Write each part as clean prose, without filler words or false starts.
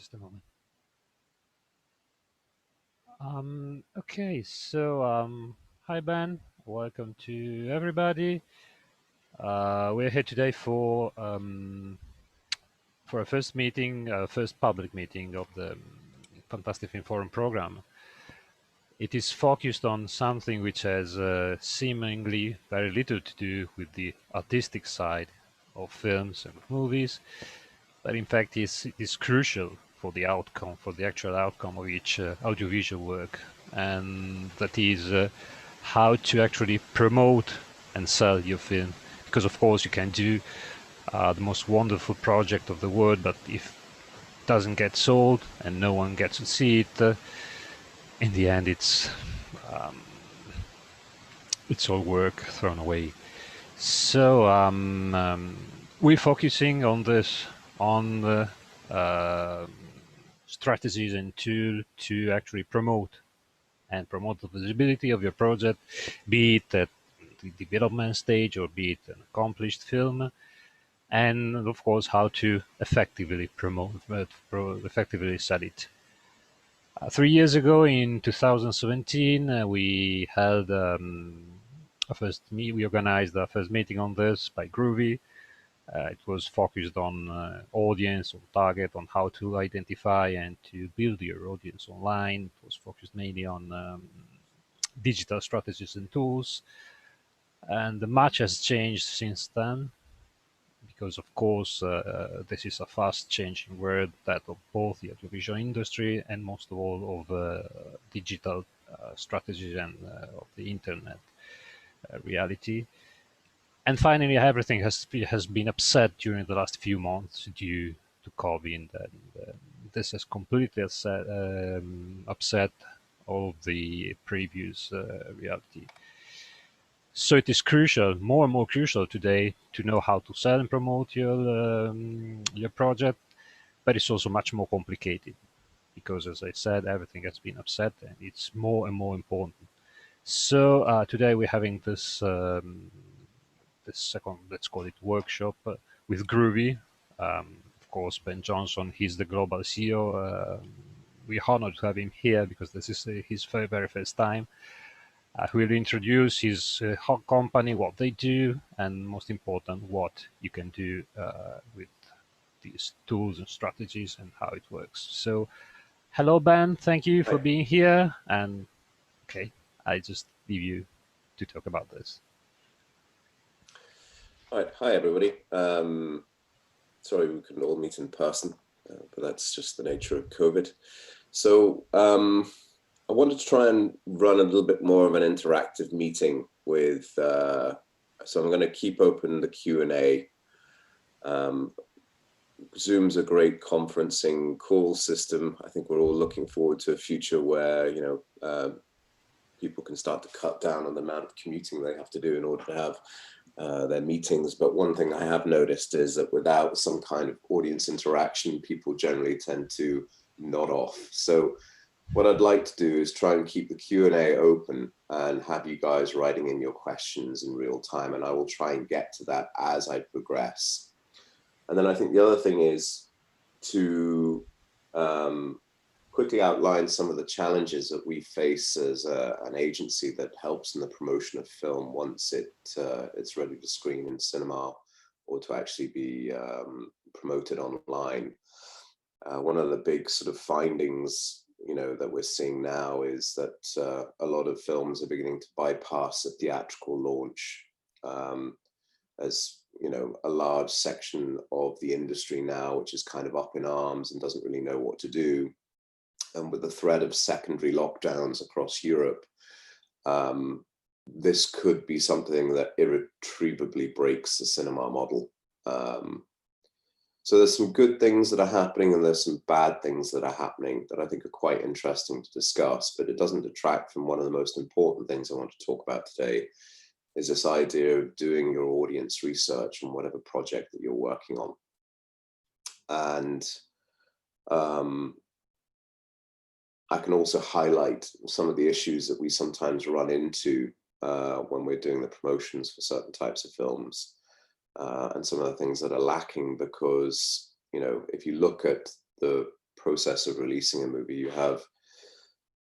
Just a moment. Okay, so hi Ben, welcome to everybody. We're here today for a first meeting, first public meeting of the Fantastic Film Forum program. It is focused on something which has seemingly very little to do with the artistic side of films and movies, but in fact is crucial for the outcome, for the actual outcome of each audiovisual work, and that is how to actually promote and sell your film. Because of course you can do the most wonderful project of the world, but if it doesn't get sold and no one gets to see it, in the end it's all work thrown away. So we're focusing on this, on the uh, strategies and tool to actually promote the visibility of your project, be it at the development stage or be it an accomplished film, and of course how to effectively effectively sell it. 3 years ago, in 2017, we held we organized our first meeting on this by Groovy. It was focused on audience, on target, on how to identify and to build your audience online. It was focused mainly on digital strategies and tools. And much has changed since then because, of course, this is a fast changing world, that of both the audiovisual industry and most of all of digital strategies and of the internet reality. And finally, everything has been upset during the last few months due to COVID, and this has completely upset all of the previous reality. So it is crucial, more and more crucial today, to know how to sell and promote your project, but it's also much more complicated because, as I said, everything has been upset, and it's more and more important. So today we're having this second, let's call it, workshop with Groovy. Of course, Ben Johnson, he's the global CEO. We're honored to have him here because this is his very first time. Who will introduce his company, what they do, and most important, what you can do with these tools and strategies and how it works. So, hello, Ben. Thank you for Hi. being here. And okay, I just leave you to talk about this. Hi, everybody. Sorry we couldn't all meet in person, but that's just the nature of COVID. So I wanted to try and run a little bit more of an interactive meeting with, so I'm going to keep open the Q&A. Zoom's a great conferencing call system. I think we're all looking forward to a future where, people can start to cut down on the amount of commuting they have to do in order to have their meetings. But one thing I have noticed is that without some kind of audience interaction, people generally tend to nod off. So what I'd like to do is try and keep the Q&A open and have you guys writing in your questions in real time, and I will try and get to that as I progress. And then I think the other thing is to quickly outline some of the challenges that we face as an agency that helps in the promotion of film once it's ready to screen in cinema or to actually be promoted online. One of the big sort of findings, that we're seeing now is that a lot of films are beginning to bypass a theatrical launch. As a large section of the industry now, which is kind of up in arms and doesn't really know what to do. And with the threat of secondary lockdowns across Europe, this could be something that irretrievably breaks the cinema model. So there's some good things that are happening and there's some bad things that are happening that I think are quite interesting to discuss, but it doesn't detract from one of the most important things I want to talk about today, is this idea of doing your audience research on whatever project that you're working on. And I can also highlight some of the issues that we sometimes run into when we're doing the promotions for certain types of films, and some of the things that are lacking, because if you look at the process of releasing a movie. You have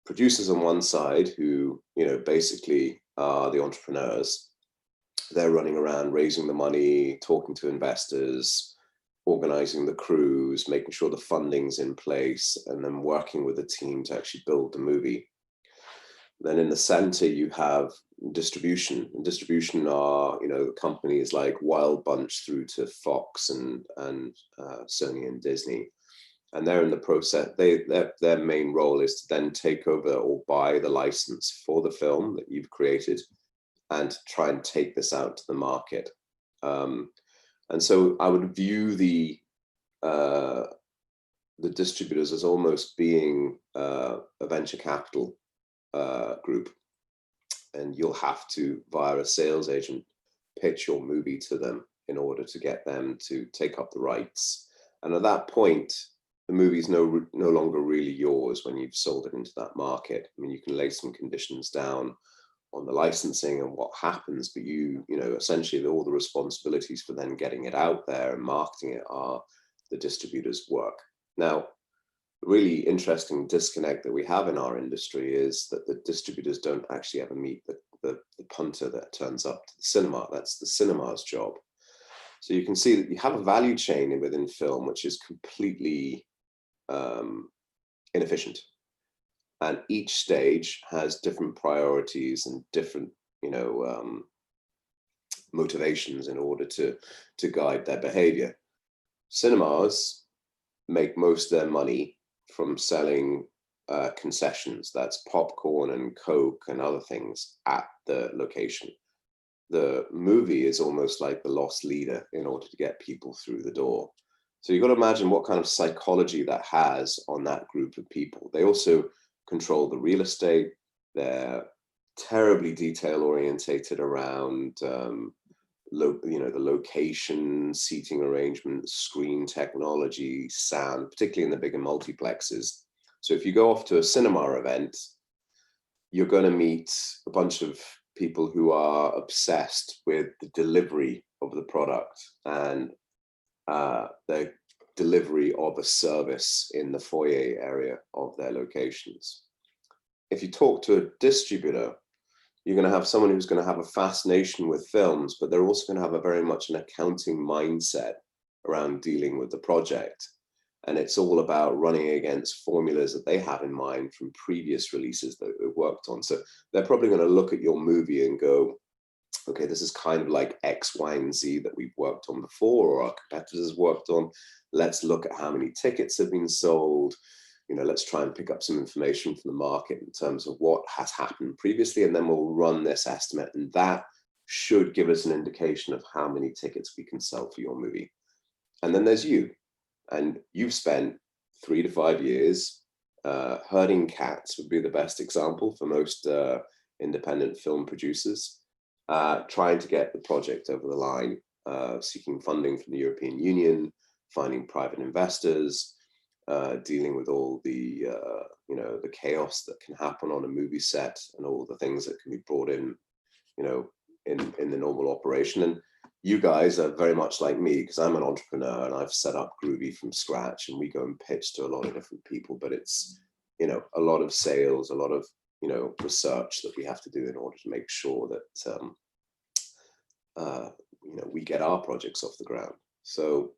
producers on one side who, basically are the entrepreneurs. They're running around raising the money, talking to investors, organizing the crews, making sure the funding's in place, and then working with the team to actually build the movie. Then in the center, you have distribution. And distribution are, companies like Wild Bunch through to Fox and Sony and Disney. And they're in the process, their main role is to then take over or buy the license for the film that you've created and try and take this out to the market. And so I would view the distributors as almost being a venture capital group, and you'll have to, via a sales agent, pitch your movie to them in order to get them to take up the rights. And at that point, the movie's no longer really yours when you've sold it into that market. I mean, you can lay some conditions down on the licensing and what happens, but essentially all the responsibilities for then getting it out there and marketing it are the distributor's work. Now, the really interesting disconnect that we have in our industry is that the distributors don't actually ever meet the punter that turns up to the cinema. That's the cinema's job. So you can see that you have a value chain within film which is completely inefficient. And each stage has different priorities and different, motivations in order to guide their behavior. Cinemas make most of their money from selling concessions. That's popcorn and Coke and other things at the location. The movie is almost like the lost leader in order to get people through the door. So you've got to imagine what kind of psychology that has on that group of people. They also control the real estate. They're terribly detail orientated around the location, seating arrangements, screen technology, sound, particularly in the bigger multiplexes. So if you go off to a cinema event, you're going to meet a bunch of people who are obsessed with the delivery of the product and the delivery of a service in the foyer area of their locations. If you talk to a distributor, you're going to have someone who's going to have a fascination with films, but they're also going to have a very much an accounting mindset around dealing with the project. And it's all about running against formulas that they have in mind from previous releases that they've worked on. So they're probably going to look at your movie and go, okay, this is kind of like X, Y, and Z that we've worked on before, or our competitors worked on. Let's look at how many tickets have been sold. Let's try and pick up some information from the market in terms of what has happened previously, and then we'll run this estimate, and that should give us an indication of how many tickets we can sell for your movie. And then there's you, and you've spent 3 to 5 years herding cats, would be the best example for most independent film producers, trying to get the project over the line, seeking funding from the European Union, finding private investors, dealing with all the the chaos that can happen on a movie set and all the things that can be brought in in the normal operation. And you guys are very much like me, because I'm an entrepreneur and I've set up Groovy from scratch, and we go and pitch to a lot of different people, but it's a lot of sales, a lot of research that we have to do in order to make sure that we get our projects off the ground. So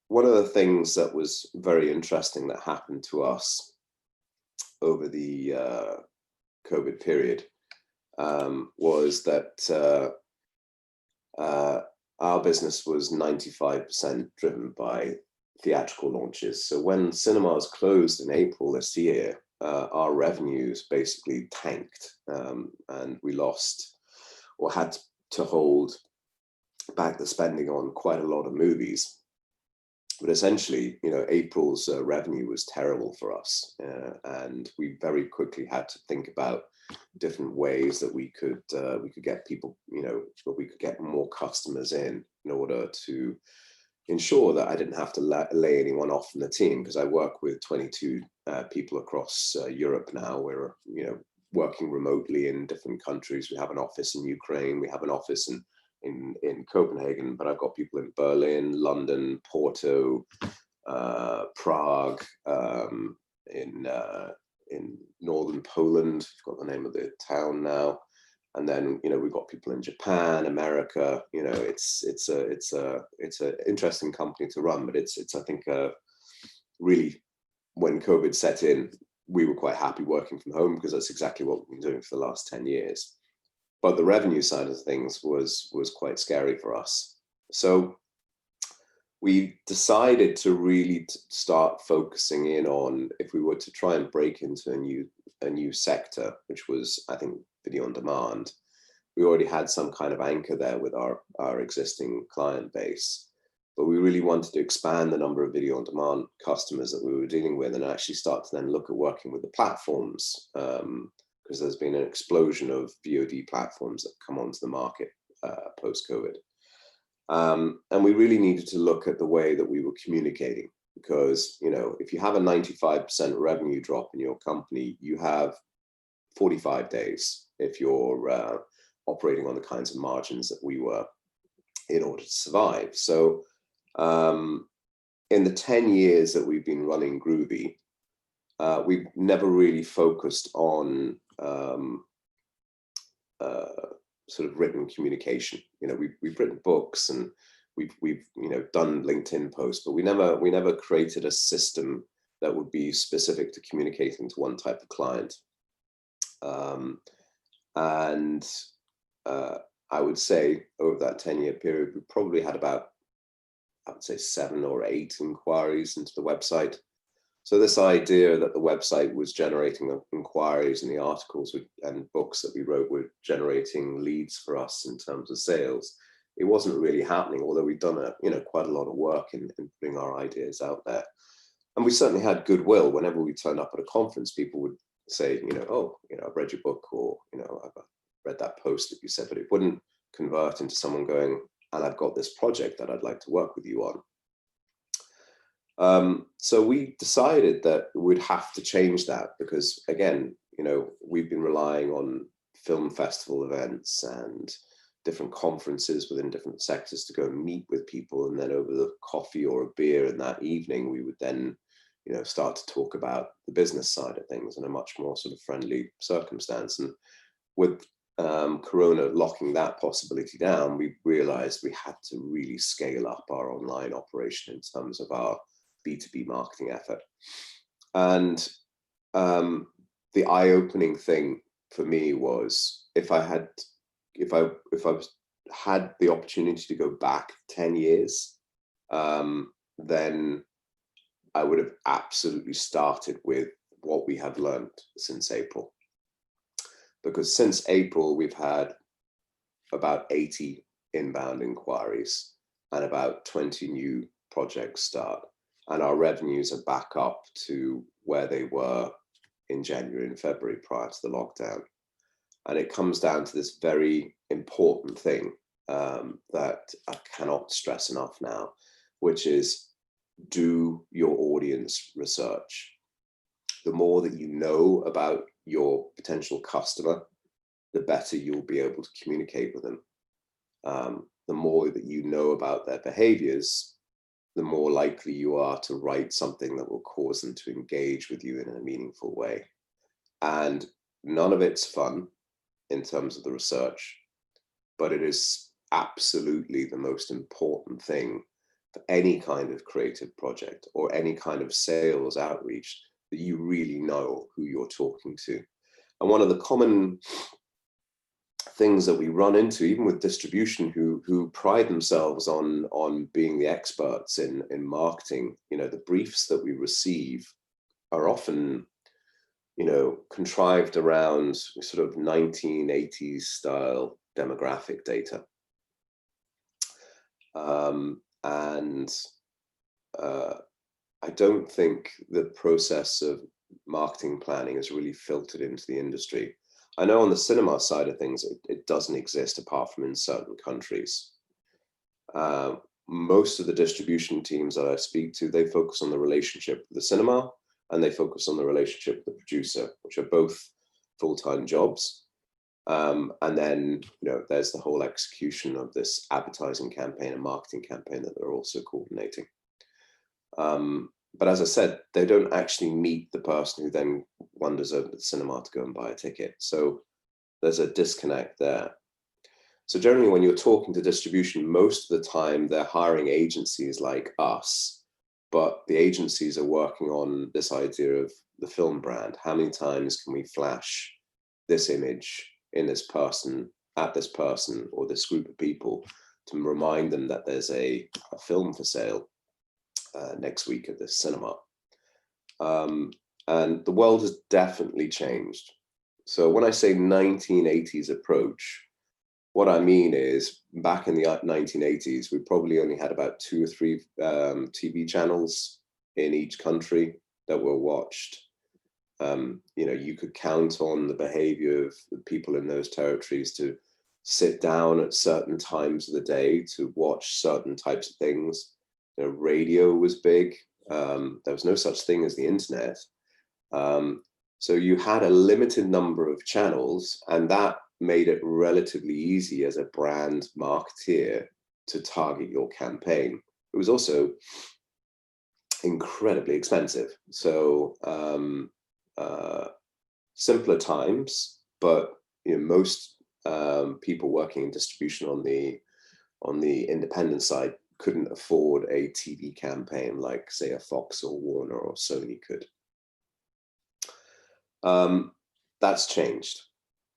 one of the things that was very interesting that happened to us over the COVID period was that our business was 95% driven by theatrical launches. So when cinemas closed in April this year, our revenues basically tanked, and we lost or had to hold back the spending on quite a lot of movies. But essentially, April's revenue was terrible for us, and we very quickly had to think about different ways that we could get people, that we could get more customers in order to ensure that I didn't have to lay anyone off from the team, because I work with 22 people across Europe now. We're working remotely in different countries. We have an office in Ukraine. We have an office in Copenhagen, but I've got people in Berlin, London, Porto, Prague, in northern Poland. I've got the name of the town now. And then, you know, we've got people in Japan, America. You know, it's an interesting company to run, but it's I think really, when COVID set in, we were quite happy working from home because that's exactly what we've been doing for the last 10 years. But the revenue side of things was quite scary for us. So we decided to really start focusing in on, if we were to try and break into a new sector, which was, I think, video on demand. We already had some kind of anchor there with our existing client base, but we really wanted to expand the number of video on demand customers that we were dealing with, and actually start to then look at working with the platforms, because there's been an explosion of VOD platforms that come onto the market post-COVID. And we really needed to look at the way that we were communicating, because, you know, if you have a 95% revenue drop in your company, you have 45 days if you're operating on the kinds of margins that we were, in order to survive. So in the 10 years that we've been running Groovy, we've never really focused on sort of written communication. You know, we've written books, and we've you know, done LinkedIn posts, but we never created a system that would be specific to communicating to one type of client. And I would say over that 10-year period, we probably had about, I would say, 7 or 8 inquiries into the website. So this idea that the website was generating inquiries, and the articles and books that we wrote were generating leads for us in terms of sales, it wasn't really happening, although we've done quite a lot of work in putting our ideas out there. And we certainly had goodwill. Whenever we turned up at a conference, people would say, oh, I've read your book, or, I've read that post that you said, but it wouldn't convert into someone going, and I've got this project that I'd like to work with you on. So we decided that we'd have to change that, because again, we've been relying on film festival events and different conferences within different sectors to go and meet with people. And then over the coffee or a beer in that evening, we would then, start to talk about the business side of things in a much more sort of friendly circumstance. And with Corona locking that possibility down, we realized we had to really scale up our online operation in terms of our B2B marketing effort. And the eye-opening thing for me was, if I had the opportunity to go back 10 years, then I would have absolutely started with what we have learned since April. Because since April, we've had about 80 inbound inquiries and about 20 new projects start. And our revenues are back up to where they were in January and February prior to the lockdown. And it comes down to this very important thing that I cannot stress enough now, which is, do your audience research. The more that you know about your potential customer, the better you'll be able to communicate with them. The more that you know about their behaviors, the more likely you are to write something that will cause them to engage with you in a meaningful way. And none of it's fun in terms of the research, but it is absolutely the most important thing for any kind of creative project or any kind of sales outreach, that you really know who you're talking to. And one of the common things that we run into, even with distribution, who pride themselves on being the experts in marketing, the briefs that we receive are often, contrived around sort of 1980s style demographic data. I don't think the process of marketing planning is really filtered into the industry. I know on the cinema side of things, it doesn't exist apart from in certain countries. Most of the distribution teams that I speak to, they focus on the relationship with the cinema, and they focus on the relationship with the producer, which are both full-time jobs. And then, there's the whole execution of this advertising campaign and marketing campaign that they're also coordinating. But as I said, they don't actually meet the person who then wanders over to the cinema to go and buy a ticket. So there's a disconnect there. So generally, when you're talking to distribution, most of the time they're hiring agencies like us, but the agencies are working on this idea of the film brand. How many times can we flash this image in this person, at this person, or this group of people to remind them that there's a film for sale next week at this cinema? And the world has definitely changed. So when I say 1980s approach, what I mean is back in the 1980s, we probably only had about 2 or 3 TV channels in each country that were watched. You could count on the behavior of the people in those territories to sit down at certain times of the day to watch certain types of things. Radio was big. There was no such thing as the internet. So you had a limited number of channels, and that made it relatively easy as a brand marketeer to target your campaign. It was also incredibly expensive. So simpler times, but most people working in distribution on the independent side couldn't afford a TV campaign like, say, a Fox or Warner or Sony could. That's changed,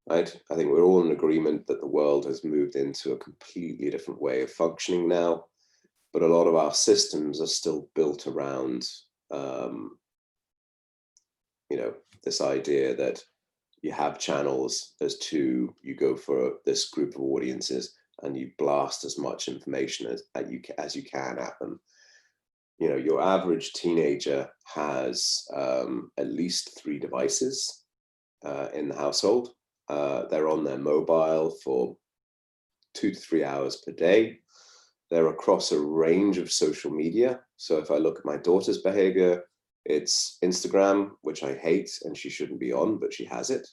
right? I think we're all in agreement that the world has moved into a completely different way of functioning now, but a lot of our systems are still built around, this idea that you have channels, there's 2, you go for this group of audiences, and you blast as much information as you can at them. Your average teenager has at least 3 devices in the household. They're on their mobile for 2 to 3 hours per day. They're across a range of social media. So if I look at my daughter's behavior, it's Instagram, which I hate and she shouldn't be on, but she has it.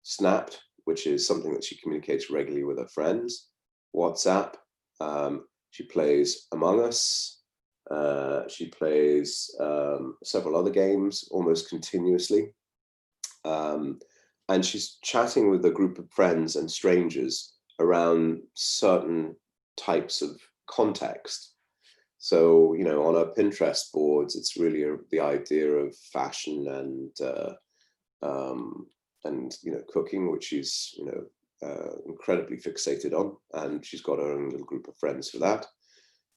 Snap, which is something that she communicates regularly with her friends. WhatsApp, she plays Among Us. She plays several other games almost continuously. And she's chatting with a group of friends and strangers around certain types of context. So, on our Pinterest boards, it's really the idea of fashion and cooking, which she's incredibly fixated on, and she's got her own little group of friends for that.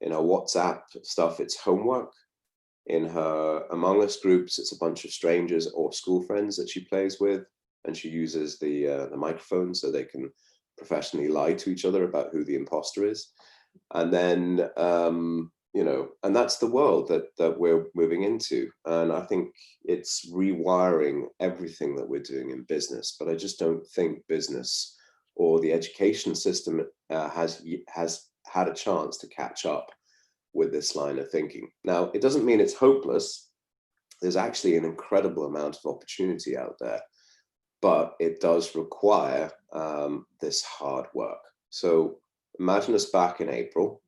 In her WhatsApp stuff, it's homework. In her Among Us groups, it's a bunch of strangers or school friends that she plays with, and she uses the microphone so they can professionally lie to each other about who the imposter is. And then and that's the world that we're moving into. And I think it's rewiring everything that we're doing in business. But I just don't think business or the education system has had a chance to catch up with this line of thinking. Now, it doesn't mean it's hopeless. There's actually an incredible amount of opportunity out there, but it does require this hard work. So imagine us back in April.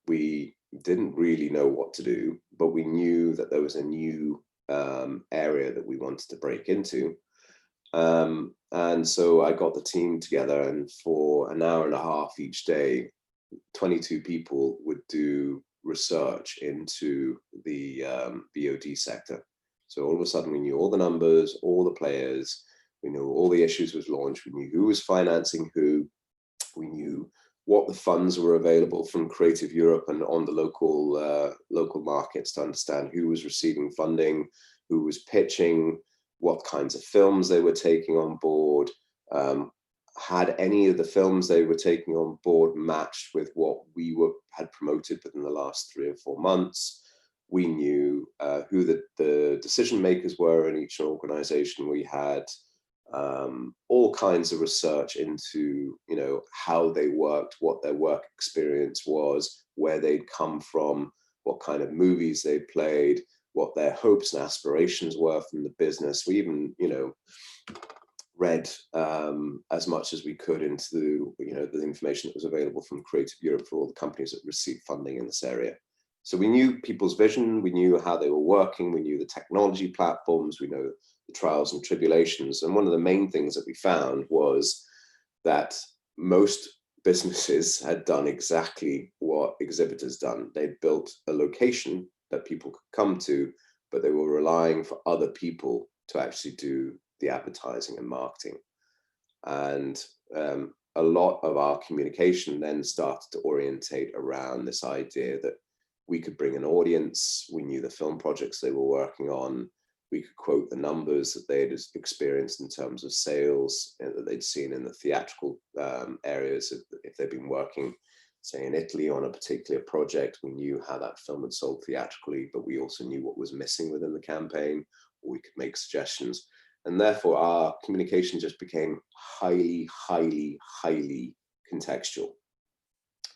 We didn't really know what to do, but we knew that there was a new area that we wanted to break into. And so I got the team together, and for an hour and a half each day, 22 people would do research into the VOD sector. So all of a sudden we knew all the numbers, all the players, we knew all the issues with launch, we knew who was financing who, we knew what the funds were available from Creative Europe and on the local markets to understand who was receiving funding, who was pitching, what kinds of films they were taking on board. Had any of the films they were taking on board matched with what we had promoted within the last 3 or 4 months? We knew who the decision makers were in each organization. We had all kinds of research into how they worked, what their work experience was, where they'd come from, what kind of movies they played, what their hopes and aspirations were from the business. We even read as much as we could into the information that was available from Creative Europe for all the companies that received funding in this area. So we knew people's vision, we knew how they were working, we knew the technology platforms, we know the trials and tribulations. And one of the main things that we found was that most businesses had done exactly what Exhibitors done. They'd built a location that people could come to, but they were relying for other people to actually do the advertising and marketing. And a lot of our communication then started to orientate around this idea that we could bring an audience, we knew the film projects they were working on, we could quote the numbers that they had experienced in terms of sales that they'd seen in the theatrical areas. If they'd been working, say, in Italy on a particular project, we knew how that film had sold theatrically, but we also knew what was missing within the campaign, or we could make suggestions. And therefore, our communication just became highly, highly, highly contextual,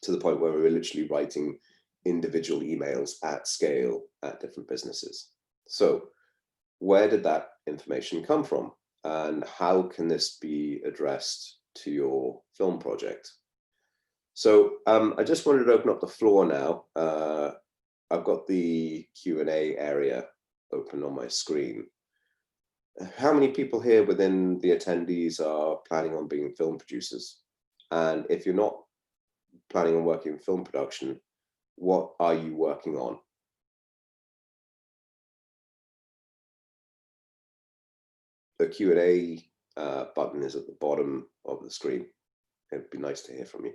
to the point where we were literally writing individual emails at scale at different businesses. So where did that information come from? And how can this be addressed to your film project? So I just wanted to open up the floor now. I've got the Q&A area open on my screen. How many people here within the attendees are planning on being film producers? And if you're not planning on working in film production, what are you working on? The Q&A button is at the bottom of the screen. It'd be nice to hear from you.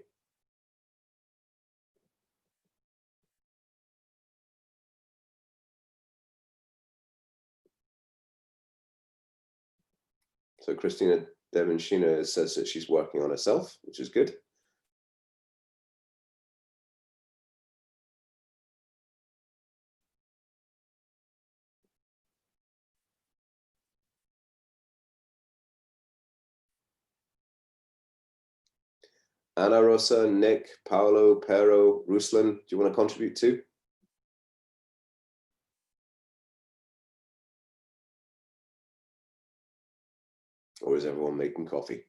So Christina Devanshina says that she's working on herself, which is good. Ana Rosa, Nick, Paolo, Pero, Ruslan, do you want to contribute too? Or is everyone making coffee?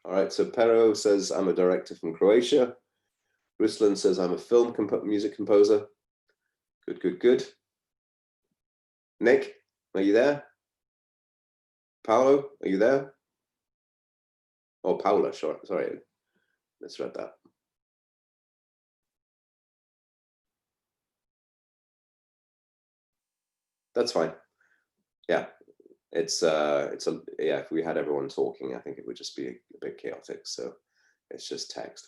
All right, so Pero says, I'm a director from Croatia. Ruslan says, I'm a film music composer. Good, good, good. Nick, are you there? Paolo, are you there? Oh, Paula, sorry, misread that. That's fine. Yeah, yeah, if we had everyone talking, I think it would just be a bit chaotic. So it's just text,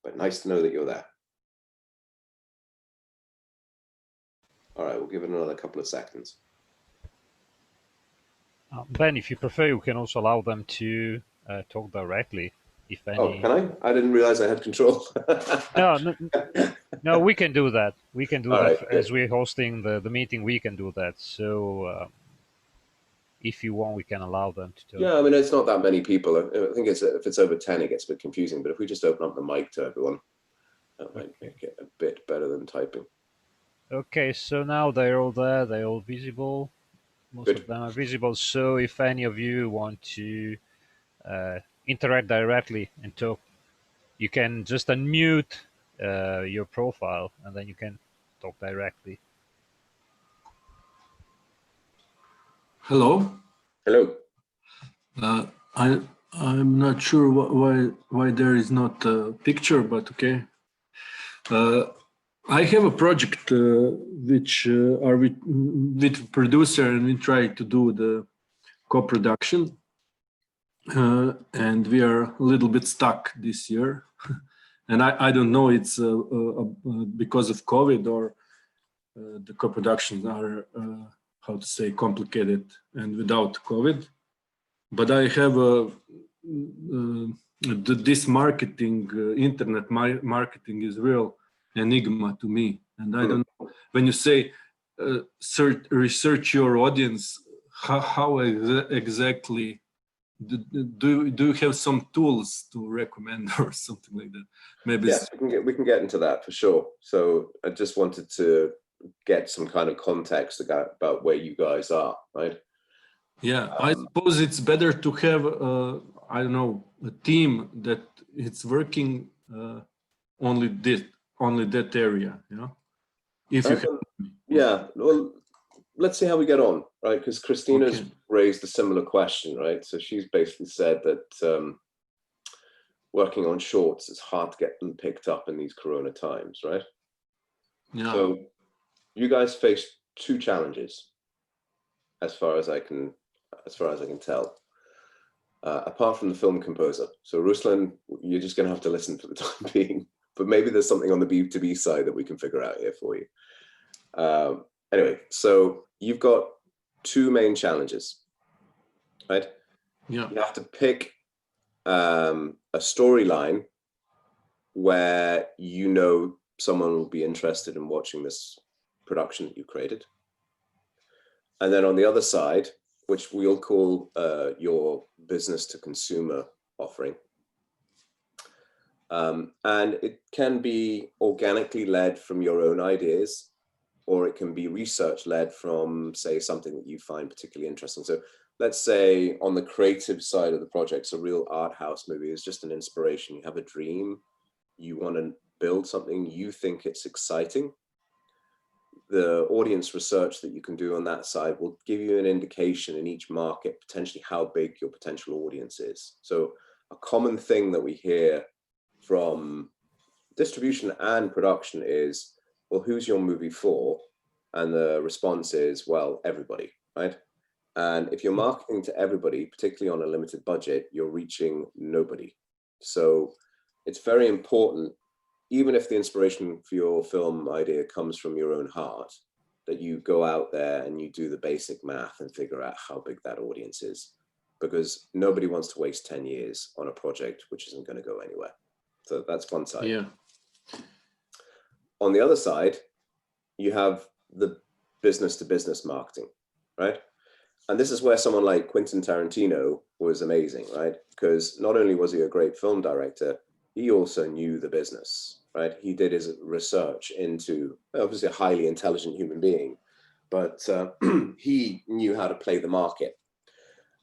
but nice to know that you're there. All right, we'll give it another couple of seconds. Ben, if you prefer, you can also allow them to talk directly. If any. Oh, can I? I didn't realize I had control. No, we can do that. We can do All that right, as we're hosting the meeting. We can do that. So if you want, we can allow them to talk. Yeah, I mean, it's not that many people. I think if it's over 10, it gets a bit confusing. But if we just open up the mic to everyone, that might make it a bit better than typing. Okay, so now they're all there. They're all visible. Most Good. of them are visible. So if any of you want to interact directly and talk, you can just unmute your profile and then you can talk directly. Hello. Hello. I'm not sure why there is not a picture, but okay. I have a project which are with producer, and we try to do the co-production, and we are a little bit stuck this year. And I don't know it's because of COVID or the co-productions are how to say complicated and without COVID. But I have this marketing, internet marketing is real enigma to me. And I don't know, when you say research your audience, how exactly do you have some tools to recommend or something like that? Maybe. Yes, we can get into that for sure. So I just wanted to get some kind of context about where you guys are, right? Yeah, I suppose it's better to have, I don't know, a team that it's working only this, only that area, you know? If you have, Yeah, well, let's see how we get on, right? Because Christina's okay. raised a similar question, right? So she's basically said that working on shorts, it's hard to get them picked up in these Corona times, right? Yeah, So you guys face two challenges, as far as I can tell. Apart from the film composer. So Ruslan, you're just going to have to listen for the time being, but maybe there's something on the B2B side that we can figure out here for you. Anyway, so you've got two main challenges, right? yeah, You have to pick a storyline where you know someone will be interested in watching this production that you created. And then on the other side, which we'll call your business to consumer offering. And it can be organically led from your own ideas, or it can be research led from, say, something that you find particularly interesting. So let's say on the creative side of the project, so a real art house movie is just an inspiration. You have a dream, you want to build something, you think it's exciting. The audience research that you can do on that side will give you an indication in each market, potentially how big your potential audience is. So a common thing that we hear from distribution and production is, well, who's your movie for? And the response is, well, everybody, right? And if you're marketing to everybody, particularly on a limited budget, you're reaching nobody. So it's very important, even if the inspiration for your film idea comes from your own heart, that you go out there and you do the basic math and figure out how big that audience is, because nobody wants to waste 10 years on a project which isn't going to go anywhere. So that's one side. yeah, On the other side, you have the business to business marketing, right? And this is where someone like Quentin Tarantino was amazing, right? Because not only was he a great film director, he also knew the business, right? He did his research into, obviously a highly intelligent human being, but he knew how to play the market.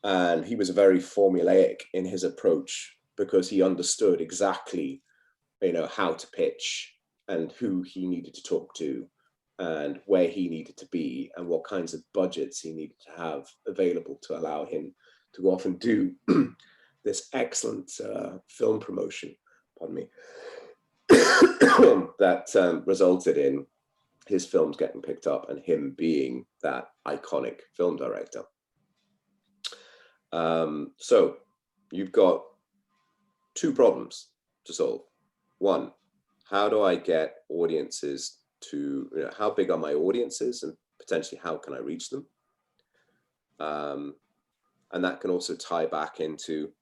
And he was very formulaic in his approach because he understood exactly, how to pitch and who he needed to talk to and where he needed to be and what kinds of budgets he needed to have available to allow him to go off and do this excellent film promotion, pardon me, that resulted in his films getting picked up and him being that iconic film director. So you've got two problems to solve. One, how do I get audiences to, how big are my audiences and potentially how can I reach them? And that can also tie back into,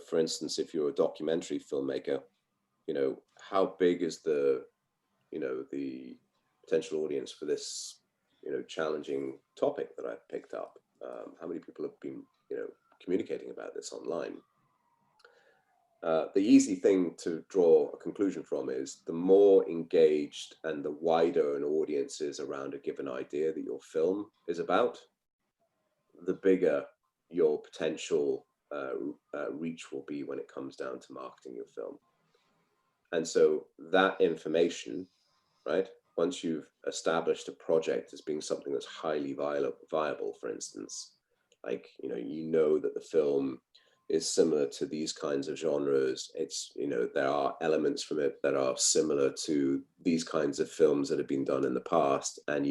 for instance, if you're a documentary filmmaker, how big is the potential audience for this, challenging topic that I've picked up? How many people have been, communicating about this online? The easy thing to draw a conclusion from is the more engaged and the wider an audience is around a given idea that your film is about, the bigger your potential reach will be when it comes down to marketing your film. And so that information, right, once you've established a project as being something that's highly viable, for instance, like, that the film is similar to these kinds of genres. It's, there are elements from it that are similar to these kinds of films that have been done in the past, and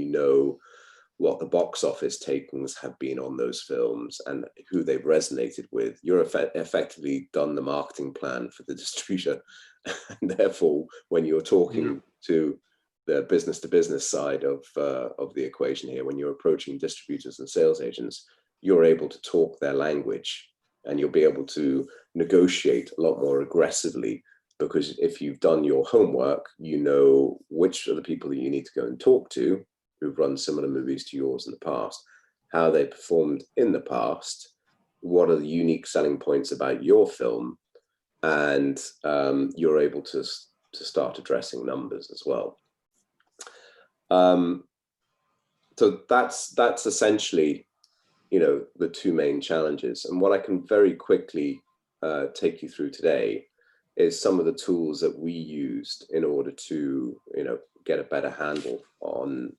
what the box office takings have been on those films and who they've resonated with. You're effectively done the marketing plan for the distributor. And therefore, when you're talking to the business to business side of the equation here, when you're approaching distributors and sales agents, you're able to talk their language and you'll be able to negotiate a lot more aggressively, because if you've done your homework, you know which are the people that you need to go and talk to who've run similar movies to yours in the past, how they performed in the past, what are the unique selling points about your film, and you're able to start addressing numbers as well. So that's essentially the two main challenges. And what I can very quickly take you through today is some of the tools that we used in order to, get a better handle on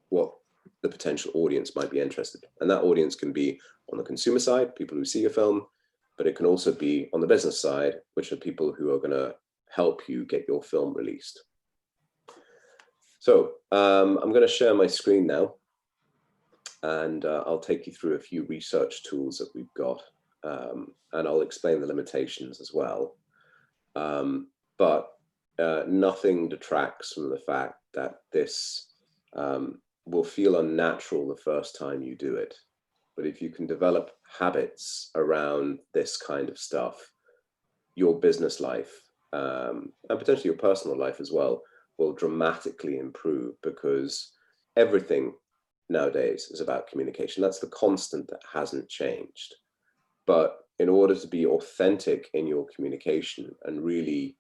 what the potential audience might be interested in. And that audience can be on the consumer side, people who see a film, but it can also be on the business side, which are people who are going to help you get your film released. So I'm going to share my screen now, and I'll take you through a few research tools that we've got, and I'll explain the limitations as well. But nothing detracts from the fact that this will feel unnatural the first time you do it. But if you can develop habits around this kind of stuff, your business life, and potentially your personal life as well, will dramatically improve, because everything nowadays is about communication. That's the constant that hasn't changed. But in order to be authentic in your communication and really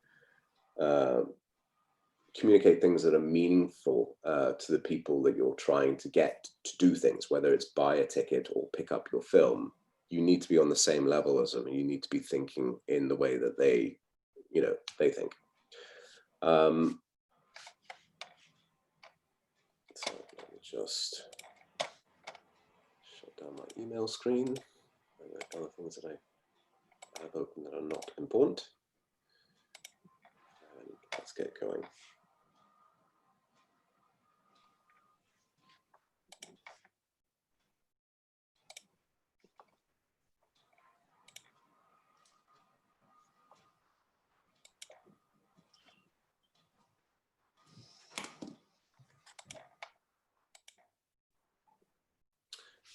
communicate things that are meaningful to the people that you're trying to get to do things, whether it's buy a ticket or pick up your film, you need to be on the same level as them. You need to be thinking in the way that they think. So let me just shut down my email screen. And there are other things that I have open that are not important. And let's get going.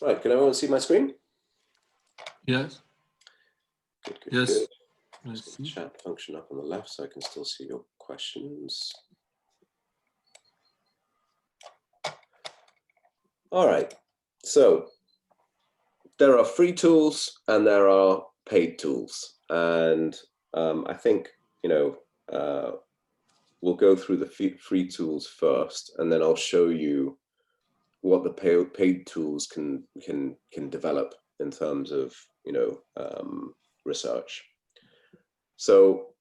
Right, can everyone see my screen? Yes. Good, good, Yes. good. I Just see. chat function up on the left so I can still see your questions. All right, so there are free tools and there are paid tools. And I think, we'll go through the free tools first, and then I'll show you what the paid tools can develop in terms of research. So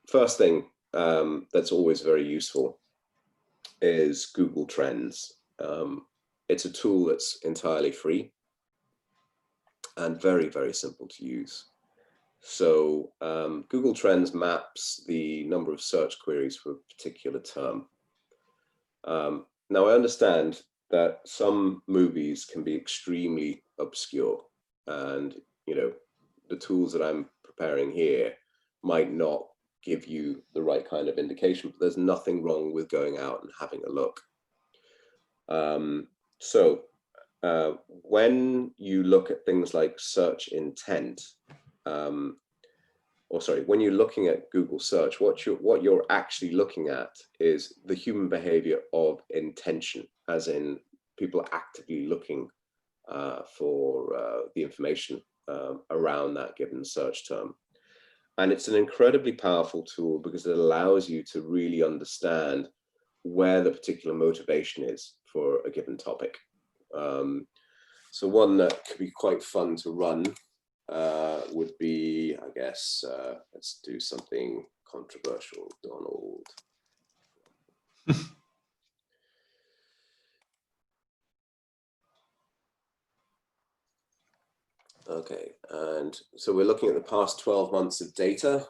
first thing that's always very useful is Google Trends. It's a tool that's entirely free and very, very simple to use. So Google Trends maps the number of search queries for a particular term. Now, I understand that some movies can be extremely obscure, and the tools that I'm preparing here might not give you the right kind of indication, but there's nothing wrong with going out and having a look. When you look at things like search intent, when you're looking at Google search, what you're actually looking at is the human behavior of intention, as in people actively looking for the information around that given search term. And it's an incredibly powerful tool because it allows you to really understand where the particular motivation is for a given topic. So one that could be quite fun to run would be, I guess, let's do something controversial, Donald. Okay, and so we're looking at the past 12 months of data.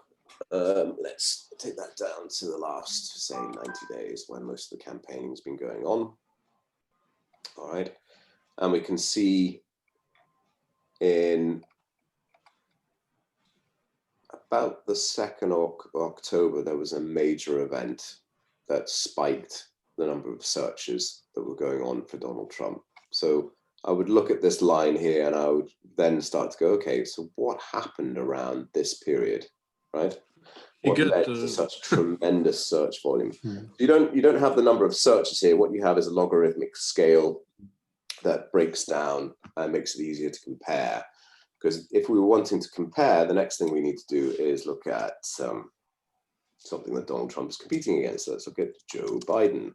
Let's take that down to the last, say, 90 days when most of the campaigning has been going on. All right, and we can see in about the 2nd of October, there was a major event that spiked the number of searches that were going on for Donald Trump. So I would look at this line here and I would then start to go, okay, so what happened around this period, right? What led to such tremendous search volume? You don't have the number of searches here. What you have is a logarithmic scale that breaks down and makes it easier to compare. Because if we were wanting to compare, the next thing we need to do is look at something that Donald Trump is competing against. So let's look at Joe Biden.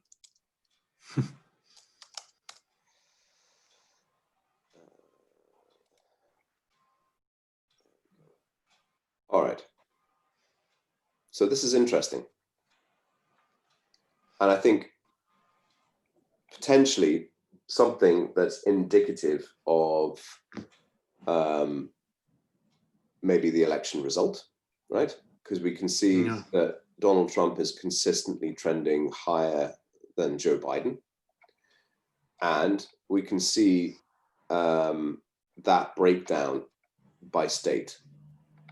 All right. So this is interesting. And I think potentially something that's indicative of maybe the election result, right? Because we can see that Donald Trump is consistently trending higher than Joe Biden. And we can see that breakdown by state.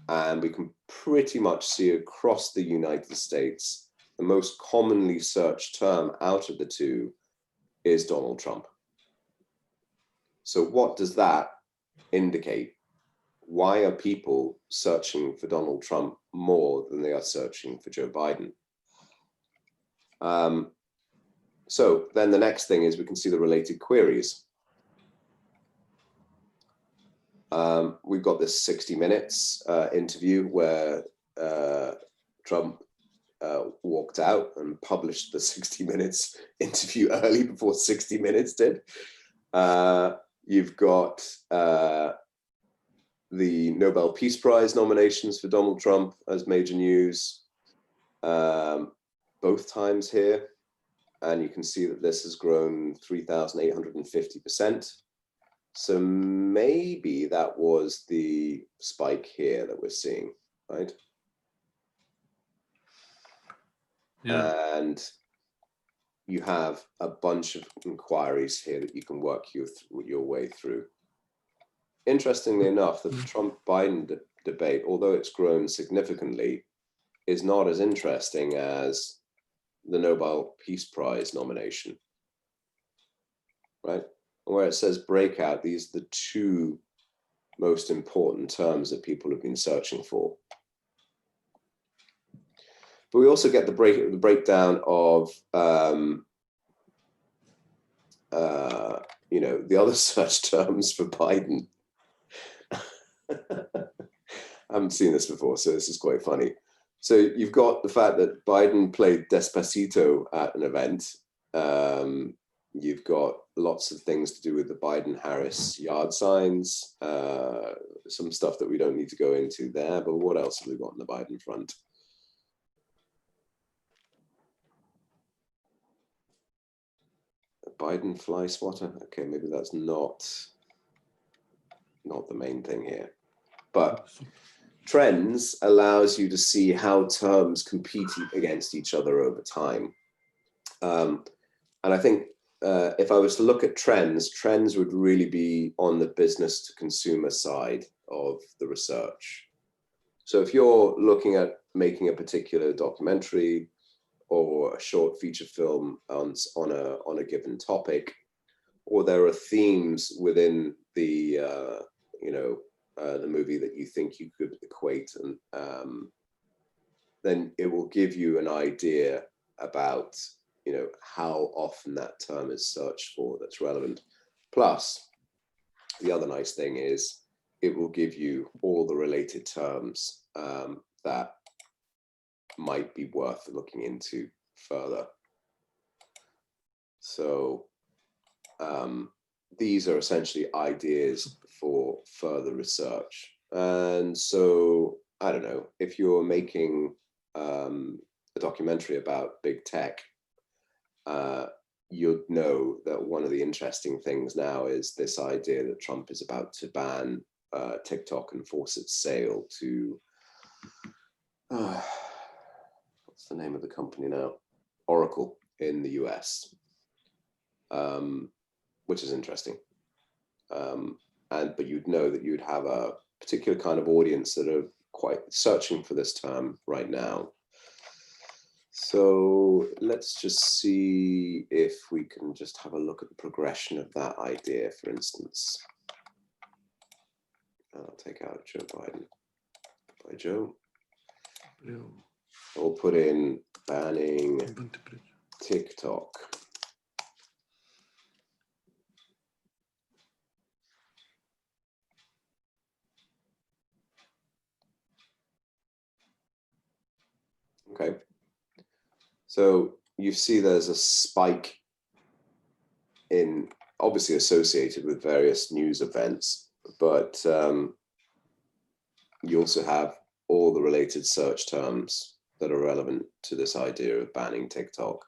And we can pretty much see across the United States, the most commonly searched term out of the two is Donald Trump. So what does that indicate? Why are people searching for Donald Trump more than they are searching for Joe Biden? So then the next thing is we can see the related queries. We've got this 60 Minutes interview where Trump walked out and published the 60 Minutes interview early before 60 Minutes did. You've got the Nobel Peace Prize nominations for Donald Trump as major news, both times here. And you can see that this has grown 3,850%. So maybe that was the spike here that we're seeing, right? Yeah. And you have a bunch of inquiries here that you can work your way through. Interestingly enough, the Trump-Biden debate, although it's grown significantly, is not as interesting as the Nobel Peace Prize nomination, right? Where it says breakout, these are the two most important terms that people have been searching for. But we also get the breakdown of you know, the other search terms for Biden. I haven't seen this before, so this is quite funny. So you've got the fact that Biden played Despacito at an event. You've got lots of things to do with the Biden-Harris yard signs, some stuff that we don't need to go into there, but what else have we got on the Biden front? Biden fly swatter? Okay, maybe that's not the main thing here. But trends allows you to see how terms compete against each other over time. And I think if I was to look at trends would really be on the business to consumer side of the research. So if you're looking at making a particular documentary or a short feature film on a given topic, or there are themes within the the movie that you think you could equate, and then it will give you an idea about how often that term is searched for that's relevant. Plus, the other nice thing is it will give you all the related terms that might be worth looking into further. So these are essentially ideas for further research. And so, I don't know, if you're making a documentary about big tech, you'd know that one of the interesting things now is this idea that Trump is about to ban TikTok and force its sale to, what's the name of the company now? Oracle in the US, which is interesting. But you'd know that you'd have a particular kind of audience that are quite searching for this term right now. So let's just see if we can just have a look at the progression of that idea, for instance. I'll take out Joe Biden by Joe. We'll put in banning TikTok. Okay. So you see there's a spike in, obviously associated with various news events, but you also have all the related search terms that are relevant to this idea of banning TikTok.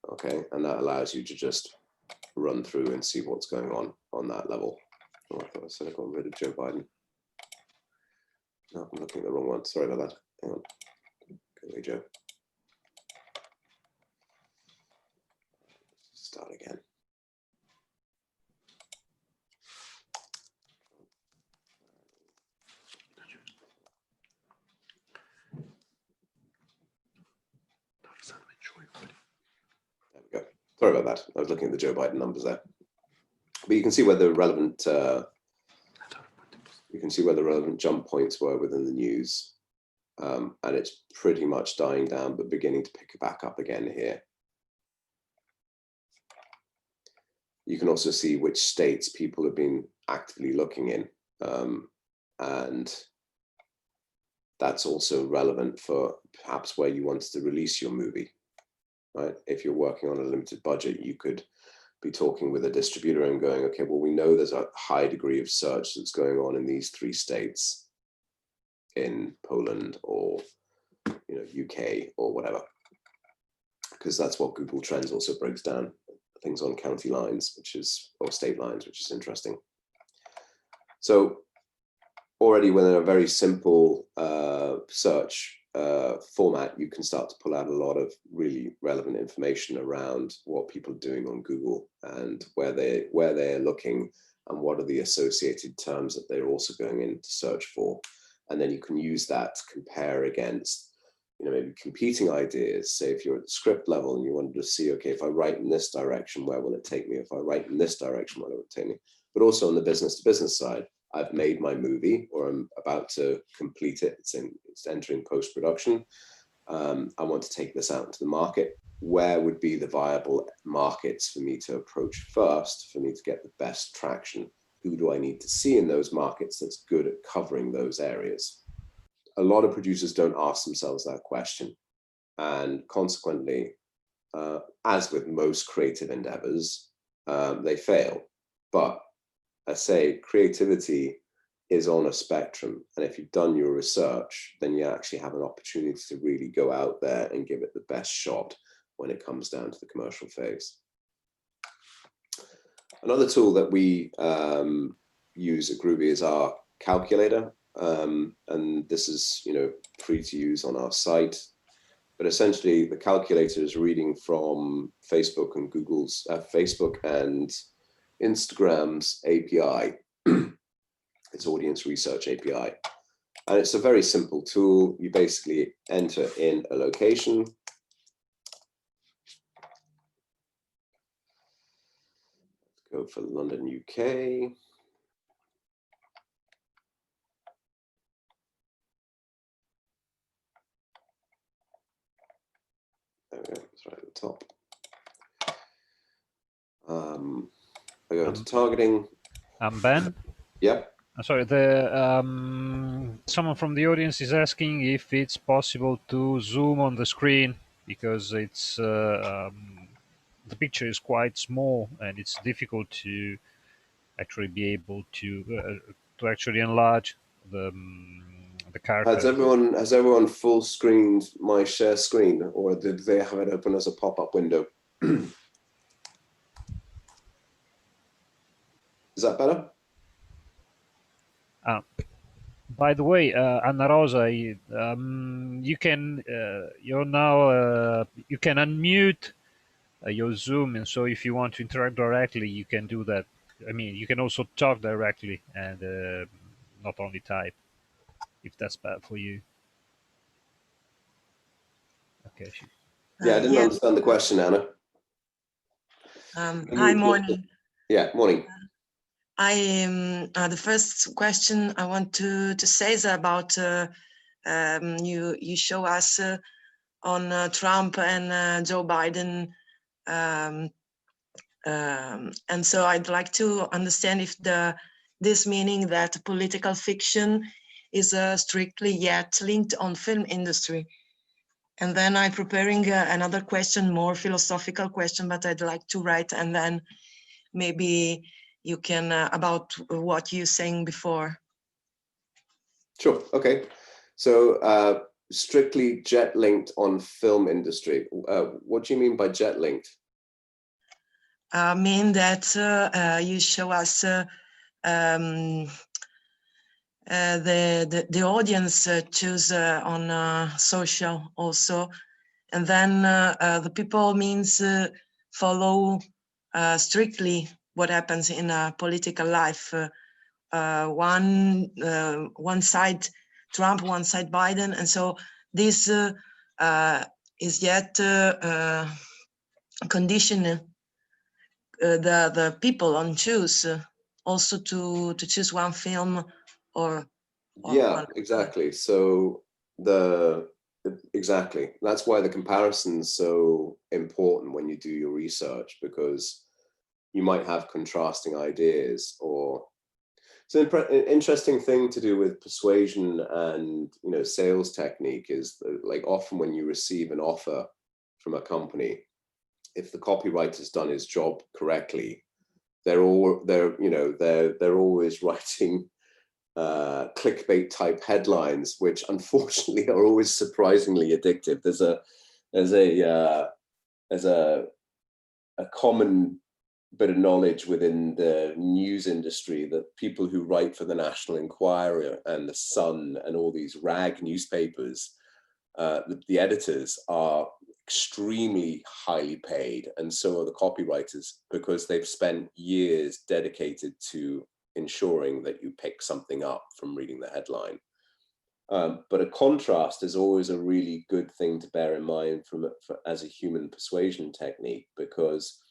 Okay, and that allows you to just run through and see what's going on that level. Oh, I thought I said I got rid of Joe Biden. No, I'm looking at the wrong one. Sorry about that. Hang on. Go away, Joe. Start again. There we go. Sorry about that. I was looking at the Joe Biden numbers there. But you can see where the relevant jump points were within the news. And it's pretty much dying down, but beginning to pick it back up again here. You can also see which states people have been actively looking in. And that's also relevant for perhaps where you wanted to release your movie, right? If you're working on a limited budget, you could be talking with a distributor and going, okay, well, we know there's a high degree of search that's going on in these 3 states, in Poland or UK or whatever, because that's what Google Trends also breaks down, things on county lines, or state lines, which is interesting. So already within a very simple search format, you can start to pull out a lot of really relevant information around what people are doing on Google and where they're looking and what are the associated terms that they're also going in to search for. And then you can use that to compare against, maybe competing ideas. Say if you're at the script level and you wanted to see, okay, if I write in this direction, where will it take me? If I write in this direction, where will it take me? But also on the business to business side, I've made my movie, or I'm about to complete it. It's entering post-production. I want to take this out into the market. Where would be the viable markets for me to approach first, for me to get the best traction? Who do I need to see in those markets that's good at covering those areas? A lot of producers don't ask themselves that question. And consequently, as with most creative endeavors, they fail. But I say creativity is on a spectrum. And if you've done your research, then you actually have an opportunity to really go out there and give it the best shot when it comes down to the commercial phase. Another tool that we use at Groovy is our calculator. And this is, free to use on our site. But essentially, the calculator is reading from Facebook and Facebook and Instagram's API, its audience research API. And it's a very simple tool. You basically enter in a location. Let's go for London, UK. There we go, it's right at the top. I go into targeting. Ben? Yep. Sorry, someone from the audience is asking if it's possible to zoom on the screen, because it's the picture is quite small and it's difficult to actually be able to actually enlarge the character. Has everyone full screened my share screen, or did they have it open as a pop-up window? Is that better? By the way, Anna Rosa, you can you can unmute your Zoom, and so if you want to interact directly, you can do that. I mean, you can also talk directly and not only type, if that's bad for you. Okay. Yeah, I didn't understand the question, Anna. Hi, morning. Yeah, morning. I the first question I want to say is about you show us on Trump and Joe Biden, and so I'd like to understand if this meaning that political fiction is strictly yet linked on film industry. And then I'm preparing another question, more philosophical question, but I'd like to write, and then maybe you can about what you're saying before. Sure. Okay. So strictly jet linked on film industry. What do you mean by jet linked? I mean that you show us the audience choose on social also, and then the people means follow strictly what happens in a political life. One side Trump, one side Biden, and so this is yet condition the people on choose also to choose one film or Yeah, one. exactly. So exactly, that's why the comparison is so important when you do your research, because you might have contrasting ideas. Or it's an interesting thing to do with persuasion and sales technique is that, like, often when you receive an offer from a company, if the copywriter's done his job correctly, they're always writing clickbait type headlines, which unfortunately are always surprisingly addictive. There's a common bit of knowledge within the news industry that people who write for the National Enquirer and the Sun and all these rag newspapers, the editors are extremely highly paid, and so are the copywriters, because they've spent years dedicated to ensuring that you pick something up from reading the headline. But a contrast is always a really good thing to bear in mind as a human persuasion technique, because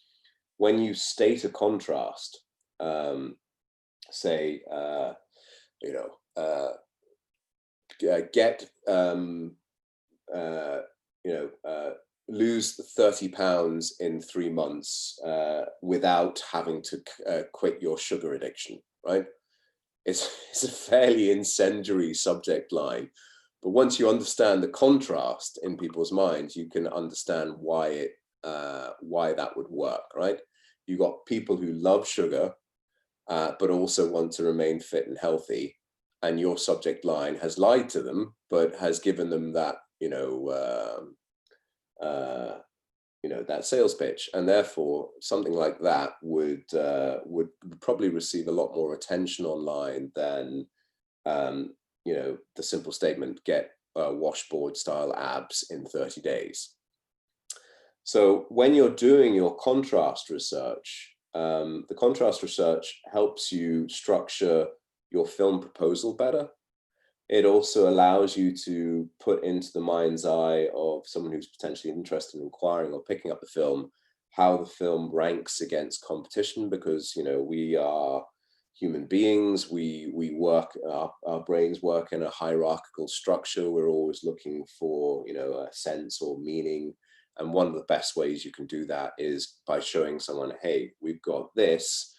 when you state a contrast, say, lose 30 pounds in 3 months without having to quit your sugar addiction, right? It's a fairly incendiary subject line. But once you understand the contrast in people's minds, you can understand why that would work, right? You got people who love sugar, but also want to remain fit and healthy, and your subject line has lied to them, but has given them that, that sales pitch, and therefore something like that would probably receive a lot more attention online than the simple statement, get washboard style abs in 30 days. So when you're doing your contrast research, the contrast research helps you structure your film proposal better. It also allows you to put into the mind's eye of someone who's potentially interested in acquiring or picking up the film, how the film ranks against competition, because we are human beings. We work, our brains work in a hierarchical structure. We're always looking for a sense or meaning, and one of the best ways you can do that is by showing someone, hey, we've got this,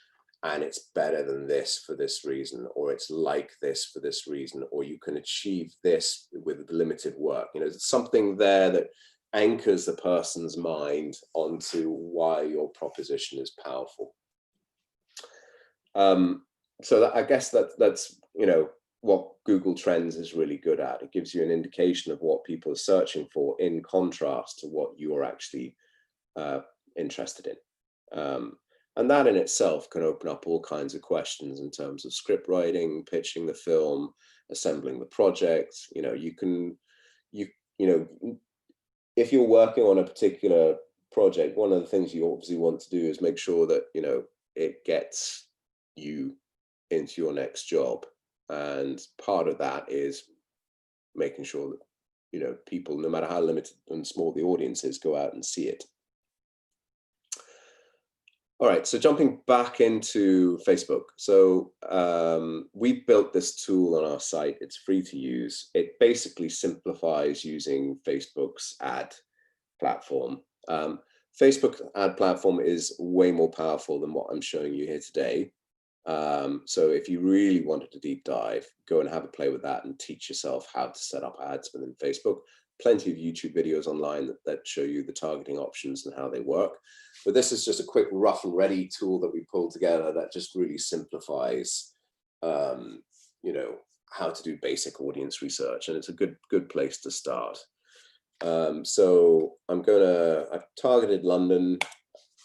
and it's better than this for this reason, or it's like this for this reason, or you can achieve this with limited work. There's something there that anchors the person's mind onto why your proposition is powerful. So I guess that's what Google Trends is really good at. It gives you an indication of what people are searching for, in contrast to what you are actually interested in. And that in itself can open up all kinds of questions in terms of script writing, pitching the film, assembling the project. If you're working on a particular project, one of the things you obviously want to do is make sure that, it gets you into your next job. And part of that is making sure that, people, no matter how limited and small the audience is, go out and see it. All right, so jumping back into Facebook. So we built this tool on our site. It's free to use. It basically simplifies using Facebook's ad platform. Facebook ad platform is way more powerful than what I'm showing you here today. So if you really wanted to deep dive, go and have a play with that and teach yourself how to set up ads within Facebook. Plenty of YouTube videos online that show you the targeting options and how they work. But this is just a quick rough and ready tool that we pulled together that just really simplifies, how to do basic audience research, and it's a good place to start. So I've targeted London.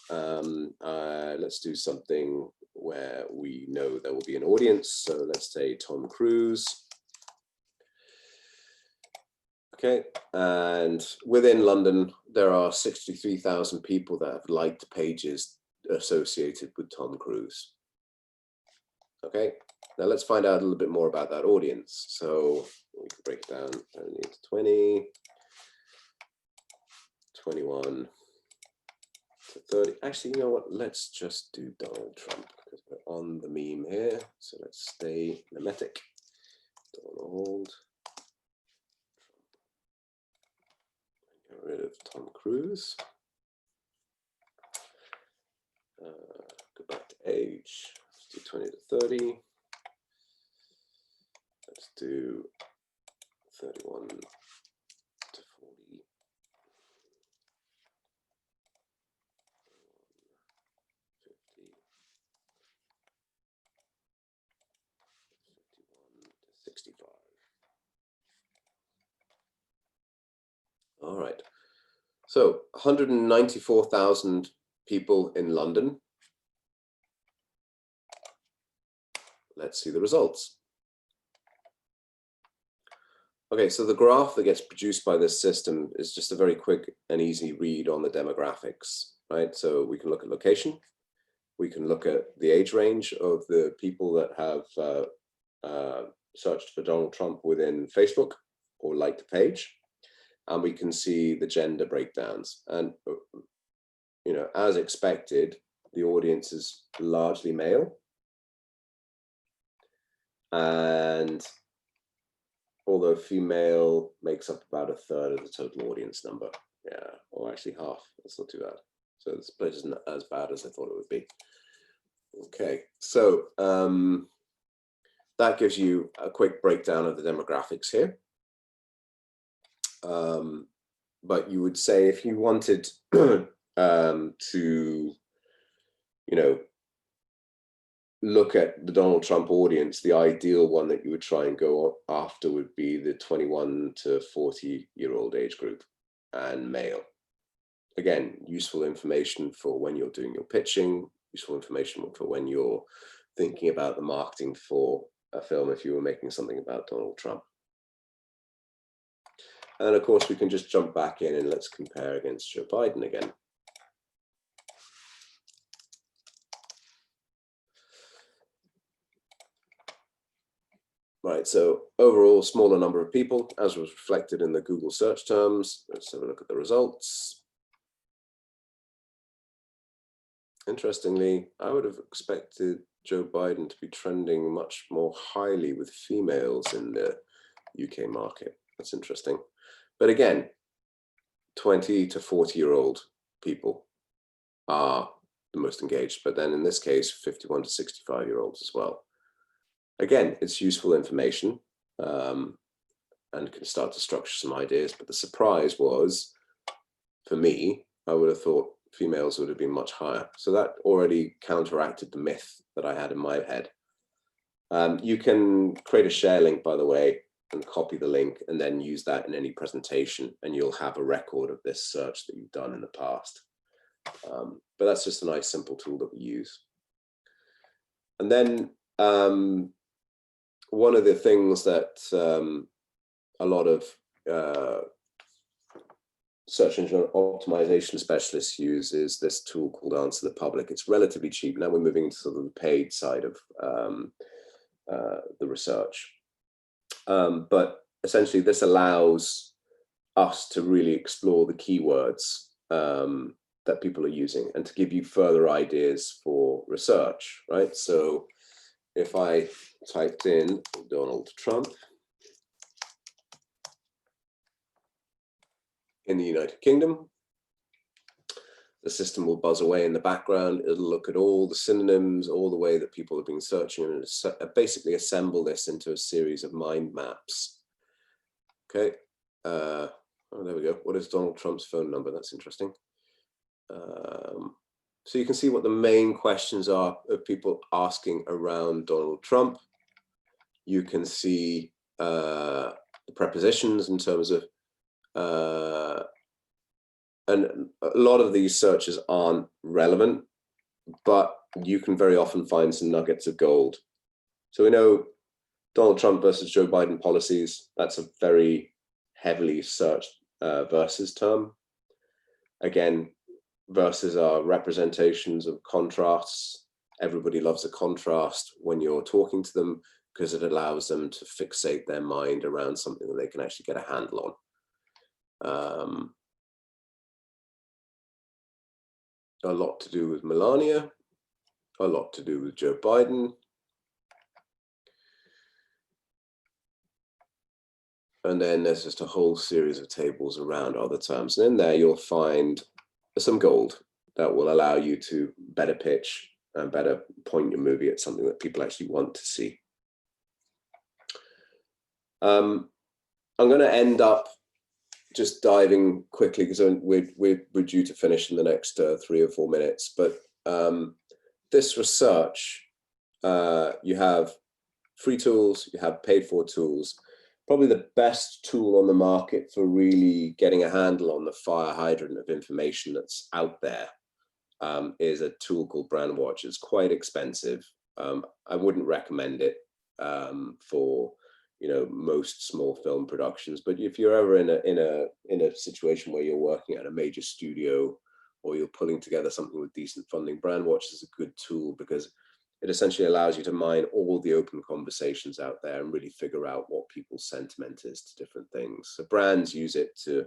Let's do something where we know there will be an audience. So let's say Tom Cruise. Okay, and within London, there are 63,000 people that have liked pages associated with Tom Cruise. Okay, now let's find out a little bit more about that audience. So we can break it down only into 20, 21 to 30. Actually, you know what? Let's just do Donald Trump because we're on the meme here. So let's stay mimetic. Donald. Get rid of Tom Cruise. Go back to age. Let's do 20 to 30. Let's do 31 to 40. 50, 51 to 65. All right. So 194,000 people in London. Let's see the results. Okay, so the graph that gets produced by this system is just a very quick and easy read on the demographics, right? So we can look at location. We can look at the age range of the people that have searched for Donald Trump within Facebook or liked the page. And we can see the gender breakdowns. And, you know, as expected, the audience is largely male. And although female makes up about a third of the total audience number. Yeah, or actually half, that's not too bad. So the split isn't as bad as I thought it would be. Okay, so that gives you a quick breakdown of the demographics here. But you would say if you wanted to, you know, look at the Donald Trump audience, the ideal one that you would try and go after would be the 21 to 40-year-old age group and male. Again, useful information for when you're doing your pitching, useful information for when you're thinking about the marketing for a film if you were making something about Donald Trump. And of course, we can just jump back in and let's compare against Joe Biden again. Right, so overall, smaller number of people, as was reflected in the Google search terms. Let's have a look at the results. Interestingly, I would have expected Joe Biden to be trending much more highly with females in the UK market. That's interesting. But again, 20 to 40-year-old people are the most engaged, but then in this case, 51 to 65-year-olds as well. Again, it's useful information and can start to structure some ideas, but the surprise was, for me, I would have thought females would have been much higher. So that already counteracted the myth that I had in my head. You can create a share link, by the way, and copy the link and then use that in any presentation, and you'll have a record of this search that you've done in the past. But that's just a nice, simple tool that we use. And then one of the things that a lot of search engine optimization specialists use is this tool called Answer the Public. It's relatively cheap. Now we're moving into sort of the paid side of the research. But essentially this allows us to really explore the keywords that people are using and to give you further ideas for research, right? So if I typed in Donald Trump in the United Kingdom, the system will buzz away in the background. It'll look at all the synonyms, all the way that people have been searching, and basically assemble this into a series of mind maps. Okay, oh, there we go. What is Donald Trump's phone number? That's interesting. So you can see what the main questions are of people asking around Donald Trump. You can see the prepositions in terms of, and a lot of these searches aren't relevant, but you can very often find some nuggets of gold. So we know Donald Trump versus Joe Biden policies, that's a very heavily searched versus term. Again, versus are representations of contrasts. Everybody loves a contrast when you're talking to them because it allows them to fixate their mind around something that they can actually get a handle on. A lot to do with Melania, a lot to do with Joe Biden. And then there's just a whole series of tables around other terms. And in there, you'll find some gold that will allow you to better pitch and better point your movie at something that people actually want to see. I'm going to end up just diving quickly because we're due to finish in the next 3 or 4 minutes. But this research, you have free tools, you have paid for tools. Probably the best tool on the market for really getting a handle on the fire hydrant of information that's out there is a tool called Brandwatch. It's quite expensive. I wouldn't recommend it for most small film productions. But if you're ever in a situation where you're working at a major studio or you're pulling together something with decent funding, Brandwatch is a good tool because it essentially allows you to mine all the open conversations out there and really figure out what people's sentiment is to different things. So brands use it to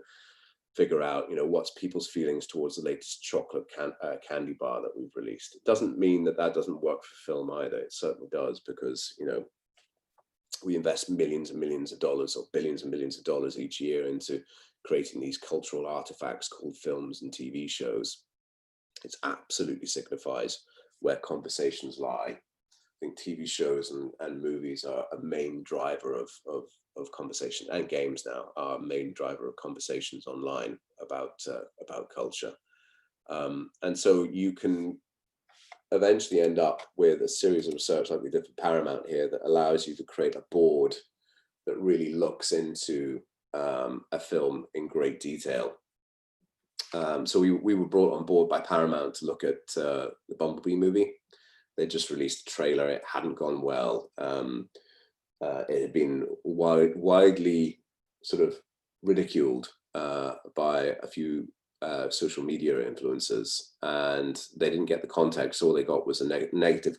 figure out, what's people's feelings towards the latest chocolate candy bar that we've released. It doesn't mean that doesn't work for film either. It certainly does because, we invest millions and millions of dollars or billions and billions of dollars each year into creating these cultural artifacts called films and TV shows. It absolutely signifies where conversations lie. I think TV shows and movies are a main driver of conversation, and games now are a main driver of conversations online about culture. And so you can eventually end up with a series of research like we did for Paramount here that allows you to create a board that really looks into a film in great detail. So we were brought on board by Paramount to look at the Bumblebee movie. They just released a trailer. It hadn't gone well. It had been widely sort of ridiculed by a few social media influencers, and they didn't get the context. All they got was a negative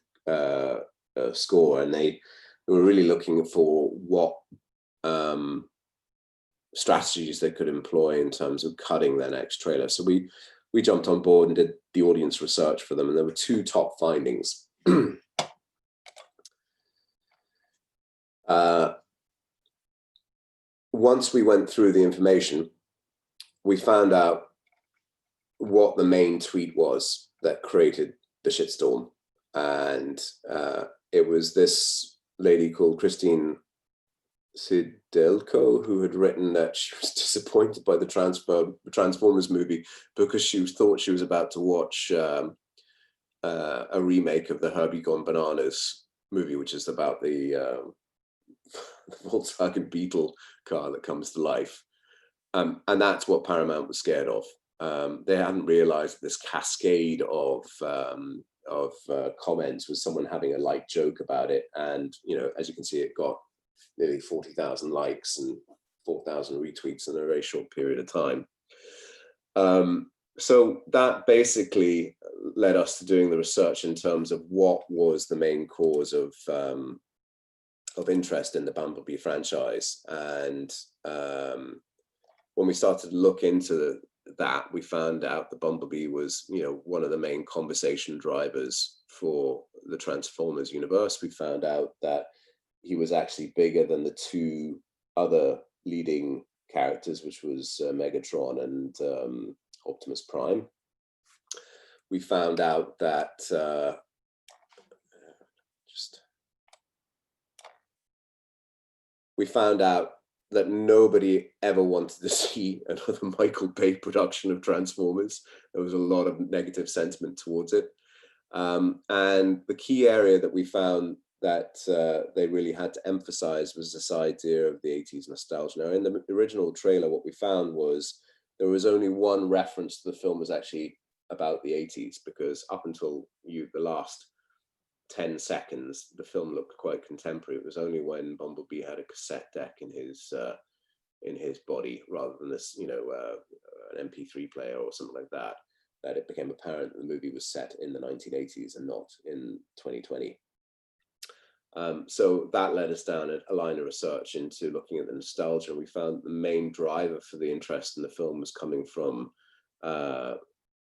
score, and they were really looking for what strategies they could employ in terms of cutting their next trailer. So we jumped on board and did the audience research for them, and there were 2 top findings. Once we went through the information, we found out what the main tweet was that created the shitstorm. And it was this lady called Christine Sidelko, who had written that she was disappointed by the Transformers movie because she thought she was about to watch a remake of the Herbie Gone Bananas movie, which is about the Volkswagen Beetle car that comes to life. And that's what Paramount was scared of. They hadn't realized this cascade of comments with someone having a light joke about it. And, as you can see, it got nearly 40,000 likes and 4,000 retweets in a very short period of time. So that basically led us to doing the research in terms of what was the main cause of interest in the Bumblebee franchise. And when we started to look into that, we found out the Bumblebee was, one of the main conversation drivers for the Transformers universe. We found out that he was actually bigger than the 2 other leading characters, which was Megatron and Optimus Prime. We found out that nobody ever wanted to see another Michael Bay production of Transformers. There was a lot of negative sentiment towards it. And the key area that we found that they really had to emphasize was this idea of the 80s nostalgia. Now, in the original trailer, what we found was there was only one reference to the film was actually about the 80s, because up until the last 10 seconds, the film looked quite contemporary. It was only when Bumblebee had a cassette deck in his body, rather than this, an MP3 player or something like that, that it became apparent that the movie was set in the 1980s and not in 2020. So that led us down a line of research into looking at the nostalgia, and we found the main driver for the interest in the film was coming from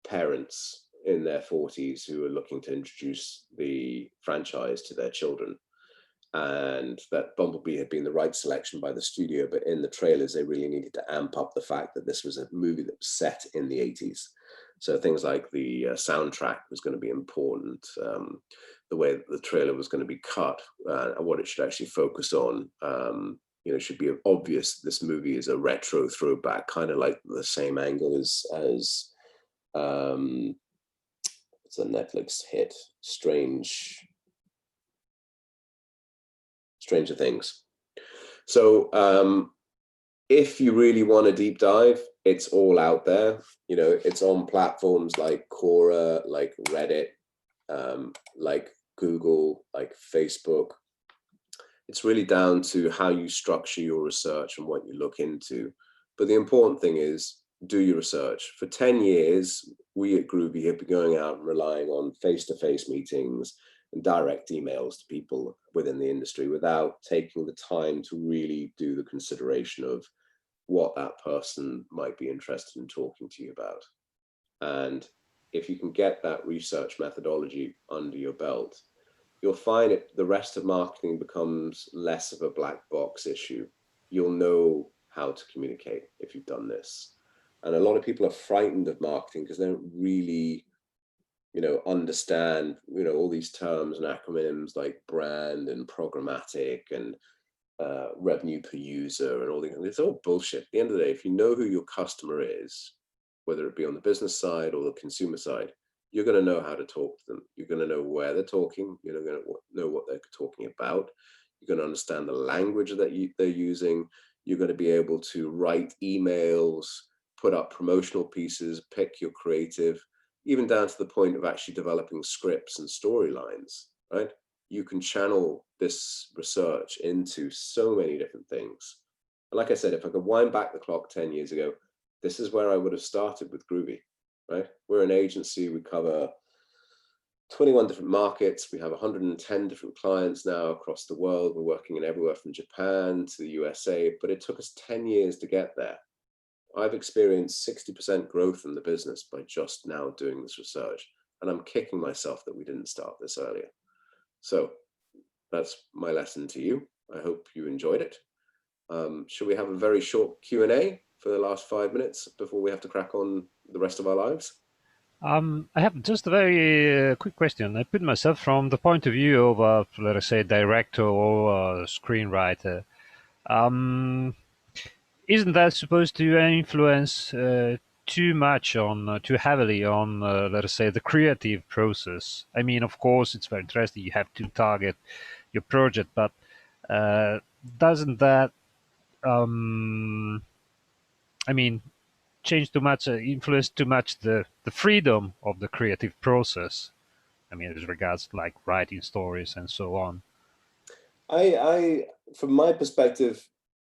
parents in their 40s who were looking to introduce the franchise to their children, and that Bumblebee had been the right selection by the studio, but in the trailers they really needed to amp up the fact that this was a movie that was set in the 80s. So things like the soundtrack was going to be important, the way that the trailer was going to be cut, and what it should actually focus on. Should be obvious. This movie is a retro throwback, kind of like the same angle as it's a Netflix hit, Stranger Things. So if you really want a deep dive, it's all out there. It's on platforms like Quora, like Reddit, like Google, like Facebook. It's really down to how you structure your research and what you look into. But the important thing is, do your research. For 10 years, we at Groovy have been going out and relying on face-to-face meetings and direct emails to people within the industry without taking the time to really do the consideration of what that person might be interested in talking to you about. And if you can get that research methodology under your belt, you'll find the rest of marketing becomes less of a black box issue. You'll know how to communicate if you've done this. And a lot of people are frightened of marketing because they don't really, understand, all these terms and acronyms like brand and programmatic and revenue per user and all these. It's all bullshit. At the end of the day, if you know who your customer is, whether it be on the business side or the consumer side, you're going to know how to talk to them. You're going to know where they're talking. You're going to know what they're talking about. You're going to understand the language that they're using. You're going to be able to write emails, put up promotional pieces, pick your creative, even down to the point of actually developing scripts and storylines, right? You can channel this research into so many different things. And like I said, if I could wind back the clock 10 years ago, this is where I would have started with Groovy, right? We're an agency, we cover 21 different markets. We have 110 different clients now across the world. We're working in everywhere from Japan to the USA, but it took us 10 years to get there. I've experienced 60% growth in the business by just now doing this research. And I'm kicking myself that we didn't start this earlier. So that's my lesson to you. I hope you enjoyed it. Should we have a very short Q&A for the last 5 minutes before we have to crack on the rest of our lives? I have just a very quick question. I put myself from the point of view of a, let us say, director or a screenwriter. Isn't that supposed to influence too much on, too heavily on, let us say, the creative process? I mean, of course, it's very interesting. You have to target your project, but doesn't that, I mean, change too much, influence too much the freedom of the creative process? I mean, as regards like writing stories and so on. From my perspective,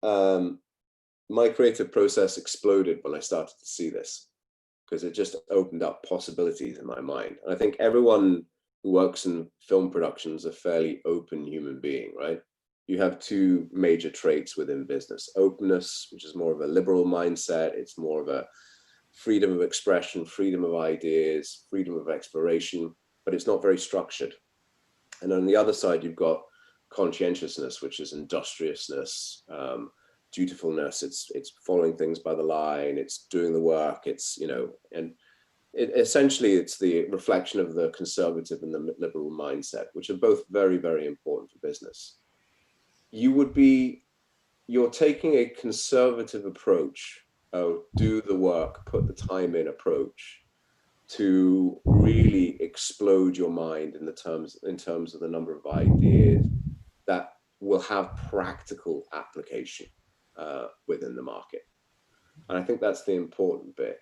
my creative process exploded when I started to see this, because it just opened up possibilities in my mind. And I think everyone who works in film production is a fairly open human being, right? You have two major traits within business: openness, which is more of a liberal mindset. It's more of a freedom of expression, freedom of ideas, freedom of exploration, but it's not very structured. And on the other side, you've got conscientiousness, which is industriousness, dutifulness. It's following things by the line. It's doing the work. It's, and essentially it's the reflection of the conservative and the liberal mindset, which are both very, very important for business. You're taking a conservative approach, do the work, put the time in approach to really explode your mind in terms of the number of ideas that will have practical application within the market. And I think that's the important bit.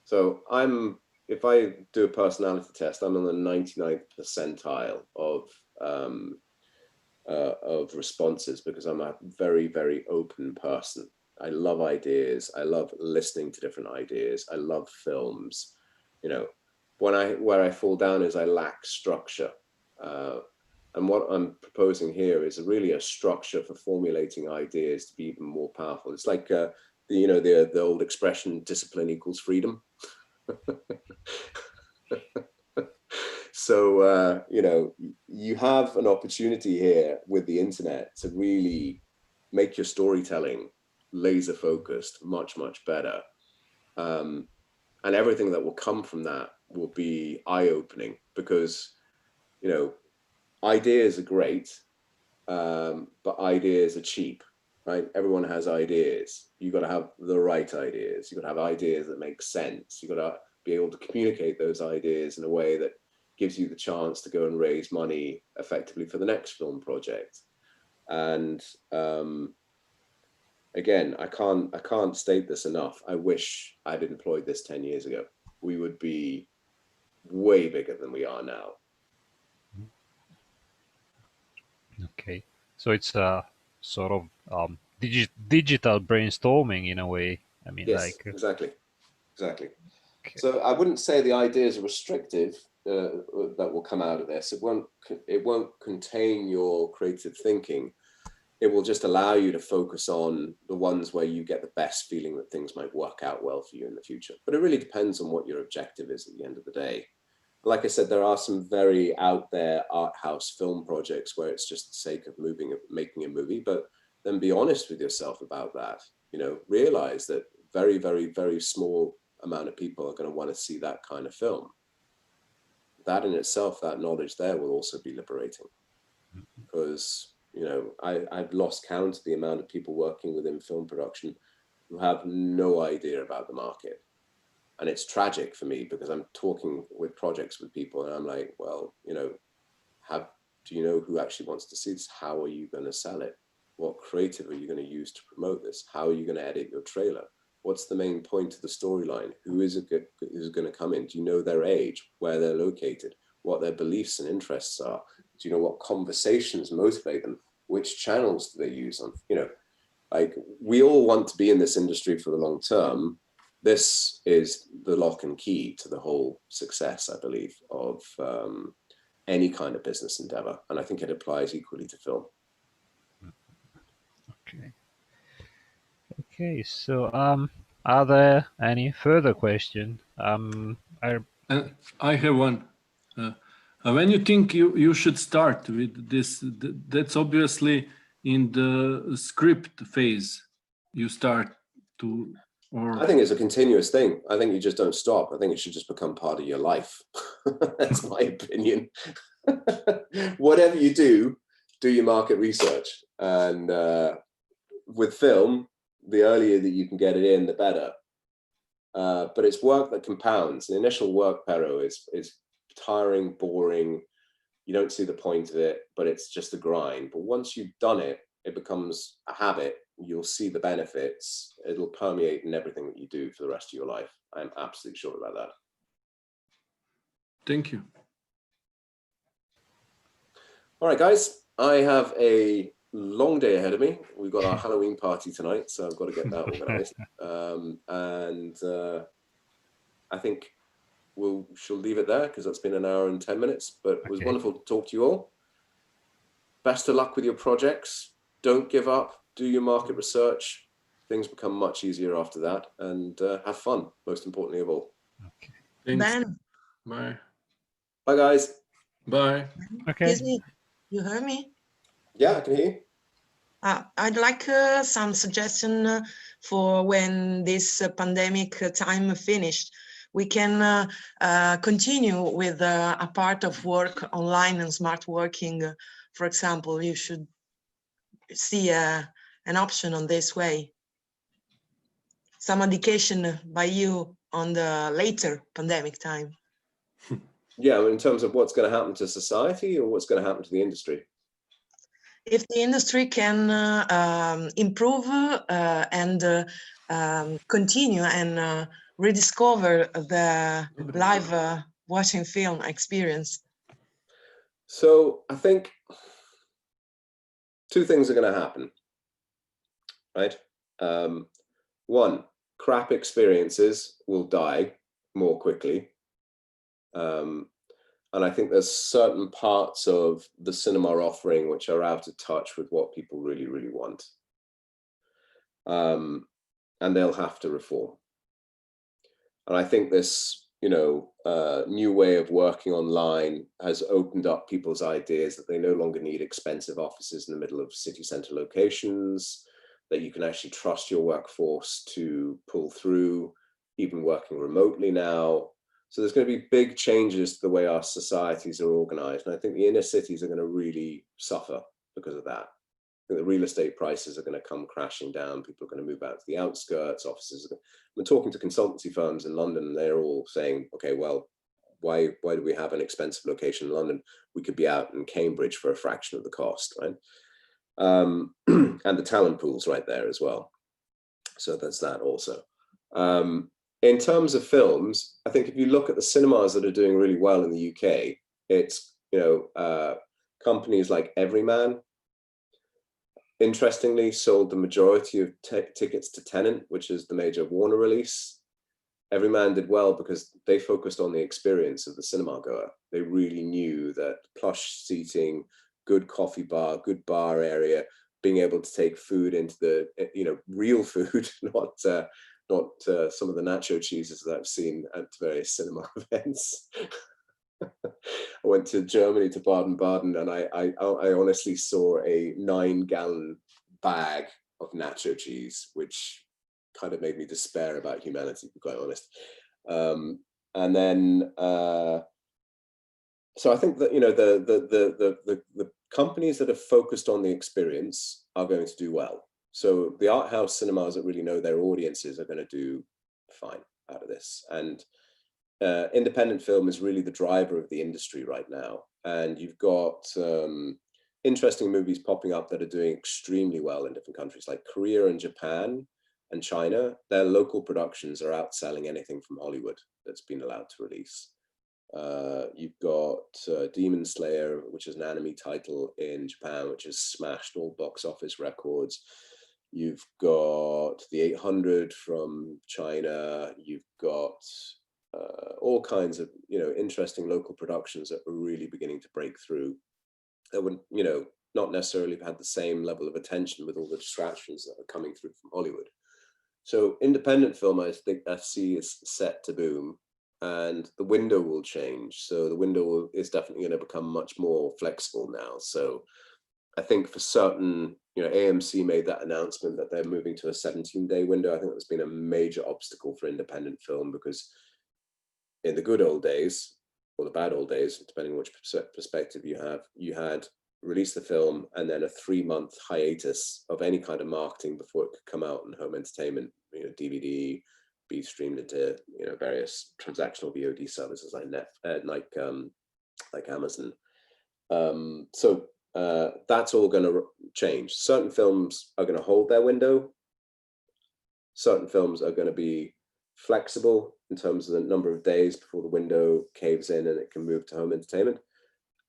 So if I do a personality test, I'm on the 99th percentile of responses, because I'm a very, very open person. I love ideas. I love listening to different ideas. I love films. You know, where I fall down is I lack structure. And what I'm proposing here is really a structure for formulating ideas to be even more powerful. It's like the old expression, discipline equals freedom. So, you have an opportunity here with the internet to really make your storytelling laser focused much, much better. And everything that will come from that will be eye-opening, because, ideas are great, but ideas are cheap, right? Everyone has ideas. You've got to have the right ideas. You've got to have ideas that make sense. You've got to be able to communicate those ideas in a way that gives you the chance to go and raise money effectively for the next film project. And again, I can't state this enough. I wish I'd employed this 10 years ago. We would be way bigger than we are now. Okay, so it's a sort of digital brainstorming in a way. I mean, Yes, like exactly. okay. So I wouldn't say the ideas are restrictive that will come out of this. It won't contain your creative thinking. It will just allow you to focus on the ones where you get the best feeling that things might work out well for you in the future. But it really depends on what your objective is at the end of the day. Like I said, there are some very out there art house film projects where it's just the sake of making a movie, but then be honest with yourself about that. Realize that very, very, very small amount of people are going to want to see that kind of film. That in itself, that knowledge there will also be liberating, because I've lost count of the amount of people working within film production who have no idea about the market. And it's tragic for me, because I'm talking with projects with people and I'm like, well, do you know who actually wants to see this? How are you going to sell it? What creative are you going to use to promote this? How are you going to edit your trailer? What's the main point of the storyline? Who is going to come in? Do you know their age, where they're located, what their beliefs and interests are? Do you know what conversations motivate them? Which channels do they use on? Like, we all want to be in this industry for the long term. This is the lock and key to the whole success, I believe, of any kind of business endeavor. And I think it applies equally to film. Okay. Okay, so are there any further questions? I have one. When you think you should start with this, that's obviously in the script phase. You start to, or I think it's a continuous thing. I think you just don't stop. I think it should just become part of your life. That's my opinion. Whatever you do your market research. And with film, the earlier that you can get it in, the better. But it's work that compounds. The initial work, Pero, is tiring, boring. You don't see the point of it, but it's just a grind. But once you've done it, it becomes a habit. You'll see the benefits. It'll permeate in everything that you do for the rest of your life. I'm absolutely sure about that. Thank you. All right, guys, I have a long day ahead of me. We've got our Halloween party tonight, so I've got to get that organized. And I think she'll leave it there, because that's been an hour and 10 minutes, but it was wonderful to talk to you all. Best of luck with your projects. Don't give up. Do your market research. Things become much easier after that, and have fun, most importantly of all. Okay. Thanks. Ben, Bye. Bye, guys. Bye. Okay. excuse me, you heard me? Yeah, I can hear you. I'd like some suggestion for when this pandemic time finished. We can continue with a part of work online and smart working. For example, you should see an option on this way. Some education by you on the later pandemic time. Yeah, in terms of what's going to happen to society or what's going to happen to the industry? If the industry can improve and continue and rediscover the live watching film experience. So I think two things are going to happen, right? One, crap experiences will die more quickly. And I think there's certain parts of the cinema offering which are out of touch with what people really, really want. And they'll have to reform. And I think this, new way of working online has opened up people's ideas that they no longer need expensive offices in the middle of city center locations, that you can actually trust your workforce to pull through, even working remotely now. So there's going to be big changes to the way our societies are organized. And I think the inner cities are going to really suffer because of that. I think the real estate prices are going to come crashing down. People are going to move out to the outskirts, offices. I'm talking to consultancy firms in London, and they're all saying, okay, well, why do we have an expensive location in London? We could be out in Cambridge for a fraction of the cost, right? And the talent pool's right there as well. So there's that also. In terms of films, I think if you look at the cinemas that are doing really well in the UK, it's, companies like Everyman, interestingly, sold the majority of tickets to Tenet, which is the major Warner release. Everyman did well because they focused on the experience of the cinema goer. They really knew that plush seating, good coffee bar, good bar area, being able to take food into the, real food, not some of the nacho cheeses that I've seen at various cinema events. I went to Germany, to Baden-Baden, and I honestly saw a 9-gallon bag of nacho cheese, which kind of made me despair about humanity, to be quite honest. And then, so I think that the companies that are focused on the experience are going to do well. So the art house cinemas that really know their audiences are going to do fine out of this. And independent film is really the driver of the industry right now. And you've got interesting movies popping up that are doing extremely well in different countries like Korea and Japan and China. Their local productions are outselling anything from Hollywood that's been allowed to release. You've got Demon Slayer, which is an anime title in Japan, which has smashed all box office records. You've got The 800 from China. You've got all kinds of interesting local productions that are really beginning to break through. That would not necessarily have had the same level of attention with all the distractions that are coming through from Hollywood. So independent film, I think I see is set to boom, and the window will change. So the window is definitely going to become much more flexible now. So I think for certain, AMC made that announcement that they're moving to a 17-day window. I think that's been a major obstacle for independent film, because in the good old days, or the bad old days, depending on which perspective you have, you had released the film and then a 3-month hiatus of any kind of marketing before it could come out in home entertainment, DVD, be streamed into various transactional VOD services like Amazon. So that's all going to change. Certain films are going to hold their window. Certain films are going to be flexible in terms of the number of days before the window caves in and it can move to home entertainment.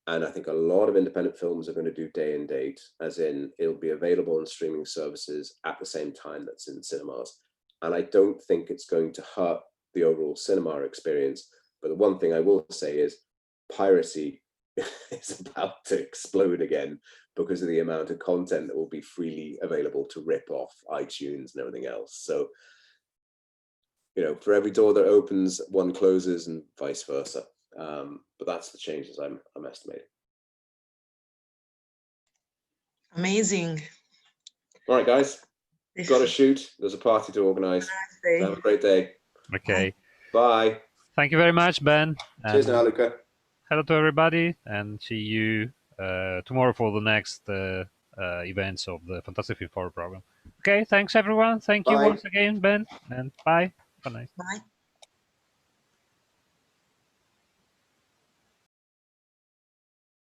And I think a lot of independent films are going to do day and date, as in it'll be available on streaming services at the same time that's in cinemas. And I don't think it's going to hurt the overall cinema experience. But the one thing I will say is piracy is about to explode again because of the amount of content that will be freely available to rip off iTunes and everything else. So, for every door that opens, one closes, and vice versa. But that's the changes I'm estimating. Amazing. All right, guys, got to shoot. There's a party to organize. So have a great day. Okay. Bye. Thank you very much, Ben. Cheers now, Luca. Hello to everybody, and see you tomorrow for the next events of the Fantastic Film 4 program. Okay, thanks everyone. Thank you Bye. once again, Ben, and bye. Bye. Bye.